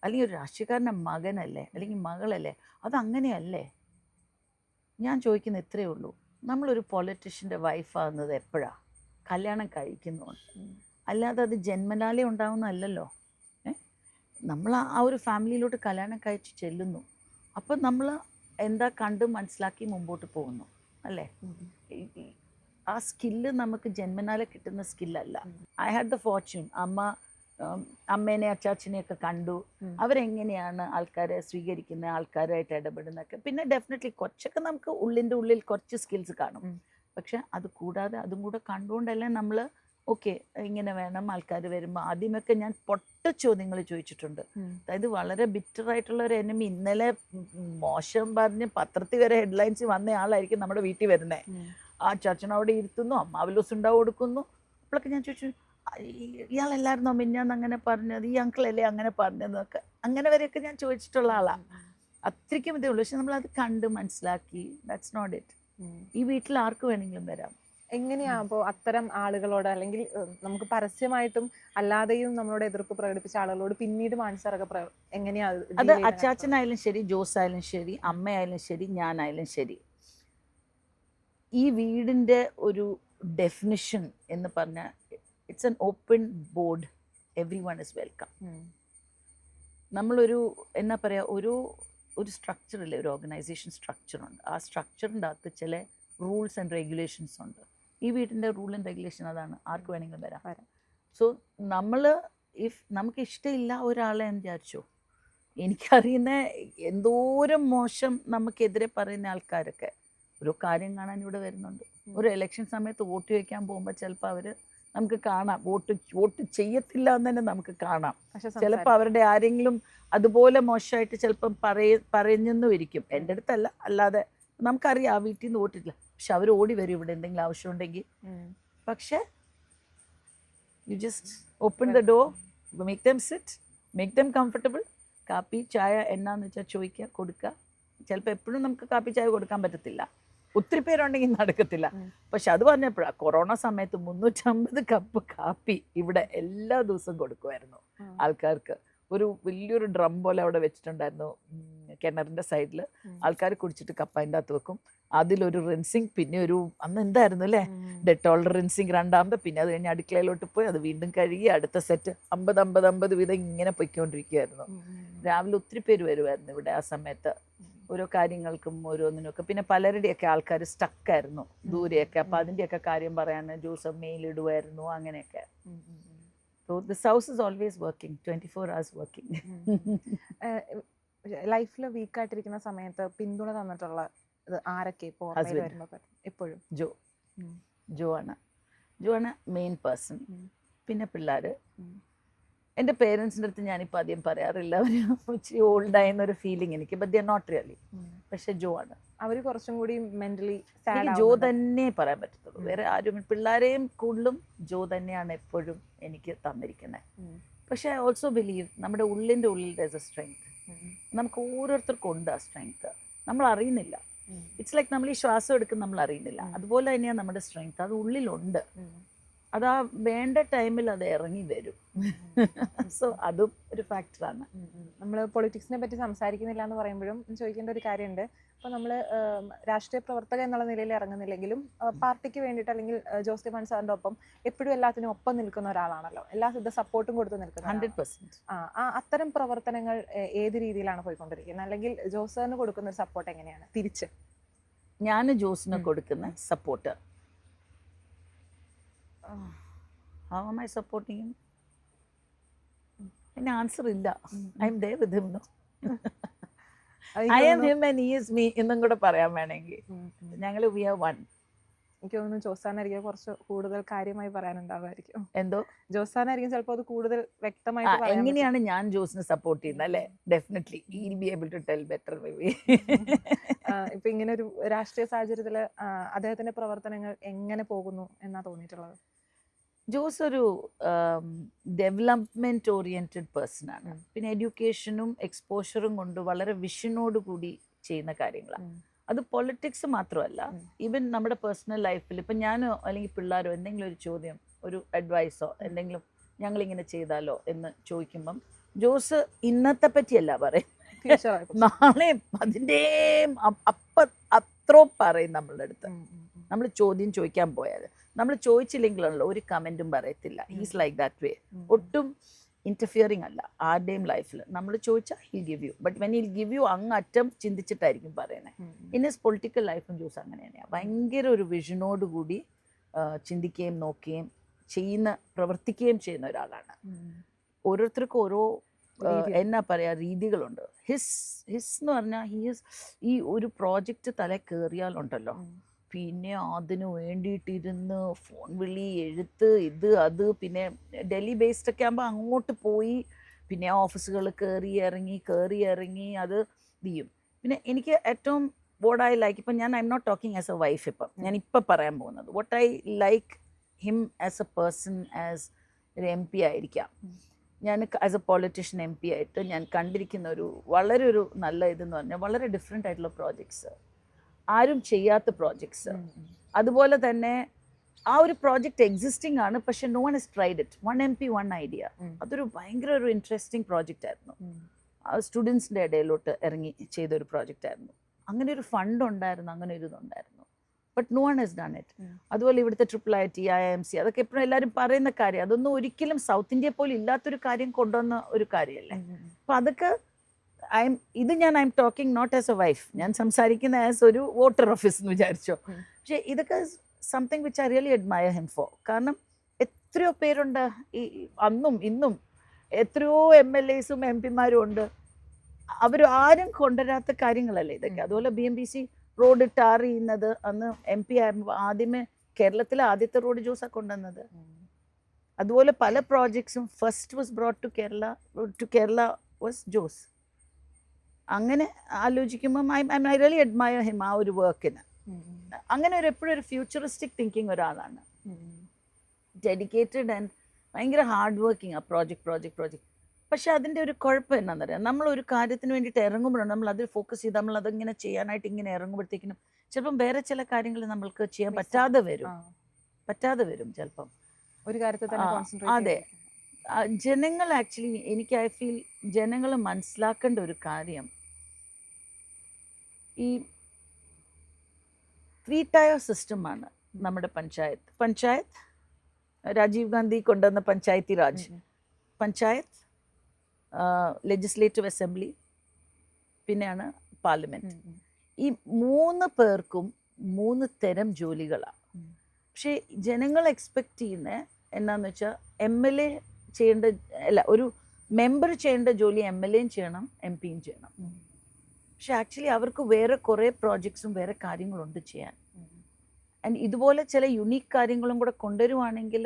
അല്ലെങ്കിൽ ഒരു രാഷ്ട്രീയക്കാരൻ്റെ മകനല്ലേ, അല്ലെങ്കിൽ മകളല്ലേ, അതങ്ങനെയല്ലേ. ഞാൻ ചോദിക്കുന്ന ഇത്രയേ ഉള്ളൂ, നമ്മളൊരു പൊളിറ്റീഷ്യൻ്റെ വൈഫാകുന്നത് എപ്പോഴാണ്? കല്യാണം കഴിക്കുന്നുണ്ട്, അല്ലാതെ അത് ജന്മനാലേ ഉണ്ടാവുന്നതല്ലല്ലോ. നമ്മൾ ആ ഒരു ഫാമിലിയിലോട്ട് കല്യാണം കഴിച്ച് ചെല്ലുന്നു, അപ്പം നമ്മൾ എന്താ കണ്ട് മനസ്സിലാക്കി മുമ്പോട്ട് പോകുന്നു അല്ലേ. ആ സ്കില്ല് നമുക്ക് ജന്മനാലെ കിട്ടുന്ന സ്കില്ലല്ല. ഐ ഹാഡ് ദ ഫോർച്യൂൺ, അമ്മേനെ അച്ചാച്ചനെയൊക്കെ കണ്ടു, അവരെങ്ങനെയാണ് ആൾക്കാരെ സ്വീകരിക്കുന്നത്, ആൾക്കാരായിട്ട് ഇടപെടുന്നതൊക്കെ. പിന്നെ ഡെഫിനറ്റ്ലി കുറച്ചൊക്കെ നമുക്ക് ഉള്ളിൽ കുറച്ച് സ്കിൽസ് കാണും. പക്ഷെ അത് കൂടാതെ അതും കൂടെ കണ്ടുകൊണ്ടല്ലേ നമ്മൾ ഓക്കെ ഇങ്ങനെ വേണം ആൾക്കാർ വരുമ്പോൾ. ആദ്യമൊക്കെ ഞാൻ ചോദ്യങ്ങൾ ചോദിച്ചിട്ടുണ്ട്. അതായത് വളരെ ബിറ്ററായിട്ടുള്ള ഒരു എനിമി, ഇന്നലെ മോശം പറഞ്ഞ് പത്രത്തിൽ വരെ ഹെഡ്ലൈൻസ് വന്ന ആളായിരിക്കും നമ്മുടെ വീട്ടിൽ വരുന്നത്. ആ ചർച്ചനവിടെ ഇരുത്തുന്നു, അമ്മാവലോസ് ഉണ്ടാവും കൊടുക്കുന്നു. അപ്പോഴൊക്കെ ഞാൻ ചോദിച്ചു, ഇയാളെല്ലായിരുന്നോ മിന്നാന്ന് അങ്ങനെ പറഞ്ഞത്, ഈ അങ്കിളല്ലേ അങ്ങനെ പറഞ്ഞതെന്നൊക്കെ. അങ്ങനെ വരെയൊക്കെ ഞാൻ ചോദിച്ചിട്ടുള്ള ആളാണ്. അത്രയ്ക്കും ഇതേ ഉള്ളൂ. പക്ഷെ നമ്മളത് കണ്ട് മനസ്സിലാക്കി, ദാറ്റ്സ് നോട്ട് ഇറ്റ്. ഈ വീട്ടിൽ ആർക്ക് വേണമെങ്കിലും വരാം. എങ്ങനെയാ അപ്പോൾ അത്തരം ആളുകളോട്, അല്ലെങ്കിൽ നമുക്ക് പരസ്യമായിട്ടും അല്ലാതെയും നമ്മളോട് എതിർപ്പ് പ്രകടിപ്പിച്ച ആളുകളോട് പിന്നീട് മാനസിക എങ്ങനെയാ അത്? അച്ചാച്ചനായാലും ശരി, ജോസ് ആയാലും ശരി, അമ്മയായാലും ശരി, ഞാനായാലും ശരി, ഈ വീടിൻ്റെ ഒരു ഡെഫിനിഷൻ എന്ന് പറഞ്ഞാൽ it's an open board, every one is welcome. നമ്മളൊരു എന്നാ പറയുക, ഒരു സ്ട്രക്ചറില്ലേ, ഒരു ഓർഗനൈസേഷൻ സ്ട്രക്ചറുണ്ട്. ആ സ്ട്രക്ചറിൻ്റെ അകത്ത് ചില റൂൾസ് ആൻഡ് റെഗുലേഷൻസ് ഉണ്ട്. ഈ വീട്ടിൻ്റെ റൂൾ ആൻഡ് റെഗുലേഷൻ അതാണ്, ആർക്ക് വേണമെങ്കിലും വരാം. സോ നമുക്ക് ഇഷ്ടമില്ല ഒരാളെ എന്ന് വിചാരിച്ചോ, എനിക്കറിയുന്ന എന്തോരം മോശം നമുക്കെതിരെ പറയുന്ന ആൾക്കാരൊക്കെ ഒരു കാര്യം കാണാൻ ഇവിടെ വരുന്നുണ്ട്. ഒരു ഇലക്ഷൻ സമയത്ത് വോട്ട് ചോദിക്കാൻ പോകുമ്പോൾ ചിലപ്പോൾ അവർ നമുക്ക് കാണാം വോട്ട് ചെയ്യത്തില്ല എന്ന് തന്നെ നമുക്ക് കാണാം. ചിലപ്പോൾ അവരുടെ ആരെങ്കിലും അതുപോലെ മോശമായിട്ട് ചിലപ്പം പറഞ്ഞെന്നും ഇരിക്കും. എൻ്റെ അടുത്തല്ല, അല്ലാതെ നമുക്കറിയാം ആ വീട്ടിൽ നിന്ന് വോട്ടില്ല, പക്ഷെ അവർ ഓടി വരും ഇവിടെ എന്തെങ്കിലും ആവശ്യമുണ്ടെങ്കിൽ. പക്ഷെ you just open the door, make them sit, make them comfortable. കാപ്പി ചായ എന്നാന്ന് വെച്ചാൽ ചോദിക്കുക, കൊടുക്കുക. ചിലപ്പോൾ എപ്പോഴും നമുക്ക് കാപ്പി ചായ കൊടുക്കാൻ പറ്റത്തില്ല, ഒത്തിരി പേരുണ്ടെങ്കിൽ നടക്കത്തില്ല. പക്ഷെ അത് പറഞ്ഞപ്പോഴാണ് കൊറോണ സമയത്ത് 350 കപ്പ് കാപ്പി ഇവിടെ എല്ലാ ദിവസവും കൊടുക്കുമായിരുന്നു ആൾക്കാർക്ക്. ഒരു വലിയൊരു ഡ്രം പോലെ അവിടെ വെച്ചിട്ടുണ്ടായിരുന്നു കിണറിന്റെ സൈഡിൽ. ആൾക്കാർ കുടിച്ചിട്ട് കപ്പ് അതിൻ്റെ അകത്ത് വെക്കും. അതിലൊരു റിൻസിങ്, പിന്നെ ഒരു അന്ന് എന്തായിരുന്നു അല്ലേ ഡെറ്റോൾ റിൻസിങ് രണ്ടാമത്, പിന്നെ അത് കഴിഞ്ഞ് അടുക്കളയിലോട്ട് പോയി അത് വീണ്ടും കഴുകി അടുത്ത സെറ്റ് 50 വീതം ഇങ്ങനെ പൊയ്ക്കൊണ്ടിരിക്കുകയായിരുന്നു. രാവിലെ ഒത്തിരി പേര് വരുമായിരുന്നു ഇവിടെ ആ സമയത്ത് ഓരോ കാര്യങ്ങൾക്കും ഓരോന്നിനൊക്കെ. പിന്നെ പലരുടെയൊക്കെ ആൾക്കാർ സ്റ്റക്കായിരുന്നു ദൂരെയൊക്കെ, അപ്പം അതിൻ്റെയൊക്കെ കാര്യം പറയാൻ ജോസഫ് മെയിലിടുമായിരുന്നു അങ്ങനെയൊക്കെ. So this house is always working, 24 hours working. ലൈഫിൽ വീക്കായിട്ടിരിക്കുന്ന സമയത്ത് പിന്തുണ തന്നിട്ടുള്ള ആരൊക്കെ ഇപ്പോൾ എപ്പോഴും? ജോ ആണ് മെയിൻ പേഴ്സൺ. പിന്നെ പിള്ളേർ. എൻ്റെ പേരൻസിൻ്റെ അടുത്ത് ഞാനിപ്പോൾ ആദ്യം പറയാറില്ല, അവർ ഇച്ചിരി ഓൾഡായെന്നൊരു ഫീലിംഗ് എനിക്ക്. But they are not really. പക്ഷെ ജോ ആണ്. അവർ കുറച്ചും കൂടി മെന്റലി ജോ തന്നെ പറയാൻ പറ്റത്തുള്ളൂ. വേറെ ആരും പിള്ളേരെയും കൂടുതലും ജോ തന്നെയാണ് എപ്പോഴും എനിക്ക് തന്നിരിക്കുന്നത്. പക്ഷെ ഐ ഓൾസോ ബിലീവ് നമ്മുടെ ഉള്ളിൻ്റെ ഉള്ളിൽ ദെയർസ് എ സ്ട്രെങ്ത്. നമുക്ക് ഓരോരുത്തർക്കും ഉണ്ട് ആ സ്ട്രെങ്ത്, നമ്മൾ അറിയുന്നില്ല. ഇറ്റ്സ് ലൈക്ക് നമ്മൾ ഈ ശ്വാസം എടുക്കുന്ന നമ്മൾ അറിയുന്നില്ല. അതുപോലെ തന്നെയാണ് നമ്മുടെ സ്ട്രെങ്ത്, അത് ഉള്ളിലുണ്ട്. അത് ആ വേണ്ട ടൈമിൽ അത് ഇറങ്ങി വരും. സോ അതും ഒരു ഫാക്ടറാണ്. നമ്മൾ പൊളിറ്റിക്സിനെ പറ്റി സംസാരിക്കുന്നില്ല എന്ന് പറയുമ്പോഴും ചോദിക്കേണ്ട ഒരു കാര്യമുണ്ട്. അപ്പോൾ നമ്മൾ രാഷ്ട്രീയ പ്രവർത്തക എന്നുള്ള നിലയിൽ ഇറങ്ങുന്നില്ലെങ്കിലും പാർട്ടിക്ക് വേണ്ടിയിട്ട് അല്ലെങ്കിൽ ജോസ് കെ മാണി സാറിൻ്റെ ഒപ്പം എപ്പോഴും എല്ലാത്തിനും ഒപ്പം നിൽക്കുന്ന ഒരാളാണല്ലോ, എല്ലാ സപ്പോർട്ടും കൊടുത്ത് നിൽക്കുന്നത്. 100%. അത്തരം പ്രവർത്തനങ്ങൾ ഏത് രീതിയിലാണ് പോയിക്കൊണ്ടിരിക്കുന്നത്? അല്ലെങ്കിൽ ജോസ് സാറിന് കൊടുക്കുന്ന ഒരു സപ്പോർട്ട് എങ്ങനെയാണ് തിരിച്ച്? ഞാൻ ജോസിന് കൊടുക്കുന്ന support, how am I supporting him? അതിന് ആൻസർ ഇല്ല. I am there with him, no? I am him and he is me എന്നും കൂടെ പറയാൻ വേണമെങ്കിൽ ഞങ്ങൾ we are one. എനിക്ക് തോന്നുന്നു ജോസാനായിരിക്കും കുറച്ച് കൂടുതൽ കാര്യമായി പറയാനുണ്ടാവുമായിരിക്കും. എന്തോ ജോസാനായിരിക്കും ചിലപ്പോൾ അത് കൂടുതൽ വ്യക്തമായിട്ട്. എങ്ങനെയാണ് ഞാൻ ജോസിനെ സപ്പോർട്ട് ചെയ്യുന്നത് അല്ലേ? Definitely he will be able to tell better maybe. ഇപ്പൊ ഇങ്ങനെ ഒരു രാഷ്ട്രീയ സാഹചര്യത്തിൽ അദ്ദേഹത്തിന്റെ പ്രവർത്തനങ്ങൾ എങ്ങനെ പോകുന്നു എന്നാ തോന്നിയിട്ടുള്ളത്? ജോസ് ഒരു ഡെവലപ്മെന്റ് ഓറിയന്റഡ് പേഴ്സൺ ആണ്. പിന്നെ എഡ്യൂക്കേഷനും എക്സ്പോഷറും കൊണ്ട് വളരെ വിഷനോട് കൂടി ചെയ്യുന്ന കാര്യങ്ങളാണ്. അത് പൊളിറ്റിക്സ് മാത്രമല്ല, ഈവൻ നമ്മുടെ പേഴ്സണൽ ലൈഫിൽ ഇപ്പം ഞാനോ അല്ലെങ്കിൽ പിള്ളേരോ എന്തെങ്കിലും ഒരു ചോദ്യം, ഒരു അഡ്വൈസോ എന്തെങ്കിലും ഞങ്ങളിങ്ങനെ ചെയ്താലോ എന്ന് ചോദിക്കുമ്പം ജോസ് ഇന്നത്തെ പറ്റിയല്ല പറയും, നാളെ അതിൻ്റെ അത്രോ പറയും നമ്മളുടെ അടുത്ത്. നമ്മൾ ചോദ്യം ചോദിക്കാൻ പോയാൽ നമ്മൾ ചോദിച്ചില്ലെങ്കിലാണല്ലോ ഒരു കമൻറ്റും പറയത്തില്ല. He's like that way. ഒട്ടും ഇൻ്റർഫിയറിങ് അല്ല ആരുടെയും ലൈഫിൽ. നമ്മൾ ചോദിച്ചാൽ hill give you, but when hill give you അങ്ങ് അറ്റം ചിന്തിച്ചിട്ടായിരിക്കും പറയുന്നത്. ഇൻ ഹിസ് പൊളിറ്റിക്കൽ ലൈഫും ജോസ് അങ്ങനെ തന്നെയാണ്. ഭയങ്കര ഒരു വിഷനോടുകൂടി ചിന്തിക്കുകയും നോക്കുകയും പ്രവർത്തിക്കുകയും ചെയ്യുന്ന ഒരാളാണ്. ഓരോരുത്തർക്കും ഓരോ എന്നാ പറയുക രീതികളുണ്ട്. ഹിസ് എന്ന് പറഞ്ഞാൽ ഈ ഒരു പ്രോജക്റ്റ് തല കയറിയാലുണ്ടല്ലോ പിന്നെ അതിന് വേണ്ടിയിട്ടിരുന്ന് ഫോൺ വിളി, എഴുത്ത്, ഇത് അത്. പിന്നെ ഡൽഹി ബേസ്ഡ് ഒക്കെ ആകുമ്പോൾ അങ്ങോട്ട് പോയി പിന്നെ ഓഫീസുകൾ കയറി ഇറങ്ങി അത് ചെയ്യും. പിന്നെ എനിക്ക് ഏറ്റവും വാട്ട് ഐ ലൈക്ക്, ഇപ്പം ഞാൻ I'm not talking as a wife, ഞാൻ ഇപ്പം പറയാൻ പോകുന്നത് what I like him as a person, as ഒരു MP ആയിരിക്കാം. ഞാൻ ആസ് എ പൊളിറ്റീഷ്യൻ MP ആയിട്ട് ഞാൻ കണ്ടിരിക്കുന്ന വളരെ ഒരു നല്ല ഇതെന്ന് പറഞ്ഞാൽ വളരെ ഡിഫറെൻ്റ് ആയിട്ടുള്ള പ്രോജക്ട്സ്, ആരും ചെയ്യാത്ത പ്രോജക്ട്സ്. അതുപോലെ തന്നെ ആ ഒരു പ്രോജക്റ്റ് എക്സിസ്റ്റിംഗ് ആണ്, പക്ഷെ no one has tried it. 1 MP 1 idea. അതൊരു ഭയങ്കര ഒരു ഇൻട്രസ്റ്റിംഗ് പ്രോജക്റ്റ് ആയിരുന്നു. സ്റ്റുഡൻസിൻ്റെ ഇടയിലോട്ട് ഇറങ്ങി ചെയ്തൊരു പ്രോജക്റ്റ് ആയിരുന്നു. അങ്ങനെ ഒരു ഫണ്ട് ഉണ്ടായിരുന്നു, അങ്ങനെ ഒരു ഇതുണ്ടായിരുന്നു. But no one has done it. അതുപോലെ ഇവിടുത്തെ IIIT, IIMC അതൊക്കെ എപ്പോഴും എല്ലാവരും പറയുന്ന കാര്യം, അതൊന്നും ഒരിക്കലും സൗത്ത് ഇന്ത്യ പോലും ഇല്ലാത്തൊരു കാര്യം കൊണ്ടുവന്ന ഒരു കാര്യമല്ലേ. അപ്പം അതൊക്കെ I'm talking not as a wife, ഞാൻ സംസാരിക്കുന്ന ആസ് ഒരു വോട്ടർ ഓഫീസ് എന്ന് വിചാരിച്ചോ. പക്ഷേ ഇതൊക്കെ something which I really admire him for. കാരണം എത്രയോ പേരുണ്ട് ഈ അന്നും ഇന്നും, എത്രയോ MLAസും MP-മാരും ഉണ്ട്, ആരും കൊണ്ടുവരാത്ത കാര്യങ്ങളല്ലേ ഇതൊക്കെ. അതുപോലെ BMBC റോഡ് ടാർ ചെയ്യുന്നത് അന്ന് MP ആകുമ്പോൾ ആദ്യമേ കേരളത്തിലെ ആദ്യത്തെ റോഡ് ജോസാ കൊണ്ടുവന്നത്. അതുപോലെ പല പ്രോജക്ട്സും first was brought to Kerala was Jose. അങ്ങനെ ആലോചിക്കുമ്പം ഐ റിയലി അഡ്മയർ ഹിം ആ ഒരു വർക്കിന്. അങ്ങനെ എപ്പോഴും ഒരു ഫ്യൂച്ചറിസ്റ്റിക് തിങ്കിങ് ഒരാളാണ്. ഡെഡിക്കേറ്റഡ് ആൻഡ് ഭയങ്കര ഹാർഡ് വർക്കിംഗ് ആ പ്രോജക്റ്റ്. പക്ഷെ അതിൻ്റെ ഒരു കുഴപ്പം എന്നാന്ന് പറയാം, നമ്മളൊരു കാര്യത്തിന് വേണ്ടിയിട്ട് ഇറങ്ങുമ്പോഴാണ് നമ്മൾ അതിൽ ഫോക്കസ് ചെയ്ത് നമ്മൾ അതിങ്ങനെ ചെയ്യാനായിട്ട് ഇങ്ങനെ ഇറങ്ങുമ്പോഴത്തേക്കിനും ചിലപ്പം വേറെ ചില കാര്യങ്ങൾ നമ്മൾക്ക് ചെയ്യാൻ Miss പറ്റാതെ വരും, ആ, പറ്റാതെ വരും ചിലപ്പം. ഒരു കാര്യത്തിൽ തന്നെ ആ, കോൺസെൻട്രേറ്റ് അതെ. ജനങ്ങൾ ആക്ച്വലി, എനിക്ക് ഐ ഫീൽ ജനങ്ങൾ മനസ്സിലാക്കേണ്ട ഒരു കാര്യം, ഈ 3-tier സിസ്റ്റമാണ് നമ്മുടെ പഞ്ചായത്ത് രാജീവ് ഗാന്ധി കൊണ്ടുവന്ന പഞ്ചായത്തി രാജ്, പഞ്ചായത്ത്, ലെജിസ്ലേറ്റീവ് അസംബ്ലി, പിന്നെയാണ് പാർലമെൻറ്റ്. ഈ 3 പേർക്കും 3 തരം ജോലികളാണ്. പക്ഷേ ജനങ്ങൾ എക്സ്പെക്റ്റ് ചെയ്യുന്നത് എന്നാന്ന് വെച്ചാൽ MLA ചെയ്യേണ്ട, അല്ല, ഒരു മെമ്പർ ചെയ്യേണ്ട ജോലി MLAയും ചെയ്യണം, MP യും ചെയ്യണം. പക്ഷെ ആക്ച്വലി അവർക്ക് വേറെ കുറേ പ്രോജക്ട്സും വേറെ കാര്യങ്ങളുണ്ട് ചെയ്യാൻ. ആൻഡ് ഇതുപോലെ ചില യുണീക്ക് കാര്യങ്ങളും കൂടെ കൊണ്ടുവരുവാണെങ്കിൽ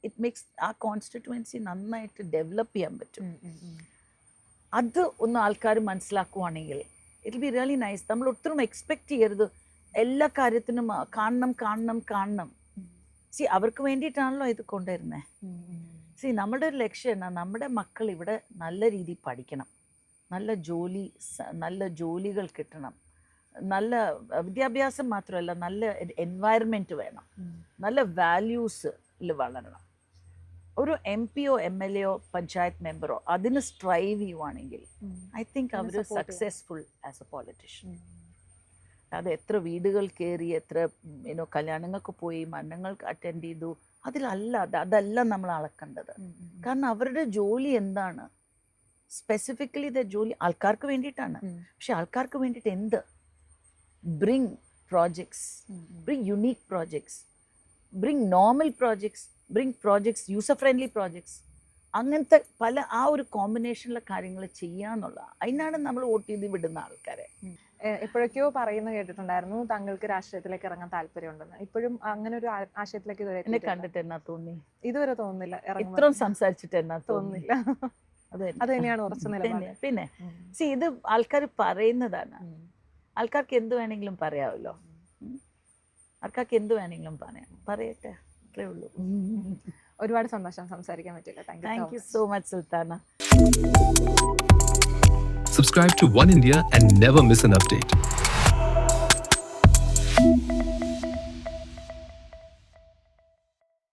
ഇറ്റ് മേക്സ് ആ കോൺസ്റ്റിറ്റ്യുവൻസി നന്നായിട്ട് ഡെവലപ്പ് ചെയ്യാൻ പറ്റും. അത് ഒന്ന് ആൾക്കാർ മനസ്സിലാക്കുവാണെങ്കിൽ ഇറ്റ് ബി റിയലി നൈസ്. നമ്മൾ ഒത്തിരി എക്സ്പെക്ട് ചെയ്യരുത് എല്ലാ കാര്യത്തിനും കാണണം. സി അവർക്ക് വേണ്ടിയിട്ടാണല്ലോ ഇത് കൊണ്ടുവരുന്നത്. സി നമ്മുടെ ഒരു ലക്ഷ്യം എന്നാ, നമ്മുടെ മക്കൾ ഇവിടെ നല്ല രീതിയിൽ പഠിക്കണം, നല്ല ജോലികൾ കിട്ടണം, നല്ല വിദ്യാഭ്യാസം മാത്രമല്ല നല്ല എൻവയറമെൻറ്റ് വേണം, നല്ല വാല്യൂസിൽ വളരണം. ഒരു MP-യോ MLA-യോ പഞ്ചായത്ത് മെമ്പറോ അതിന് സ്ട്രൈവ് ചെയ്യുവാണെങ്കിൽ ഐ തിങ്ക് അവർ സക്സസ്ഫുൾ ആസ് എ പൊളിറ്റീഷ്യൻ. അത് എത്ര വീടുകൾ കയറി, എത്ര കല്യാണങ്ങൾക്ക് പോയി, മരണങ്ങൾക്ക് അറ്റൻഡ് ചെയ്തു, അതല്ല നമ്മൾ അളക്കേണ്ടത്. കാരണം അവരുടെ ജോലി എന്താണ്, സ്പെസിഫിക്കലി ജോലി ആൾക്കാർക്ക് വേണ്ടിയിട്ടാണ്. പക്ഷെ ആൾക്കാർക്ക് വേണ്ടിയിട്ട് എന്ത്, bring projects, bring unique projects, bring normal projects, bring projects, user friendly projects, അങ്ങനത്തെ പല ആ ഒരു കോമ്പിനേഷനിലെ കാര്യങ്ങൾ ചെയ്യാന്നുള്ള, അതിനാണ് നമ്മൾ വോട്ട് ചെയ്ത് വിടുന്ന ആൾക്കാരെ. എപ്പോഴൊക്കെയോ പറയുന്നത് കേട്ടിട്ടുണ്ടായിരുന്നു താങ്കൾക്ക് രാഷ്ട്രീയത്തിലേക്ക് ഇറങ്ങാൻ താല്പര്യമുണ്ടെന്ന്. ഇപ്പോഴും അങ്ങനെ ഒരു ആശയത്തിലേക്ക് ഇതുവരെ എന്നെ കണ്ടിട്ട് എന്നാ തോന്നി, ഇതുവരെ തോന്നുന്നില്ല, ഇത്രയും സംസാരിച്ചിട്ട് എന്നാ തോന്നുന്നില്ല. അത് അത് തന്നെയാണ് ഉറച്ച നിലപാട്. പിന്നെ സി ഇത് ആൾക്കാർ പറയുന്നതാണ്, ആൾക്കാർക്ക് എന്ത് വേണമെങ്കിലും പറയാമല്ലോ, ആൾക്കാർക്ക് എന്ത് വേണമെങ്കിലും പറയട്ടെ, അത്രേ ഉള്ളൂ. ഒരുപാട് സന്തോഷം സംസാരിക്കാൻ പറ്റില്ല. Thank you so much Sultana. Subscribe to One India and never miss an update.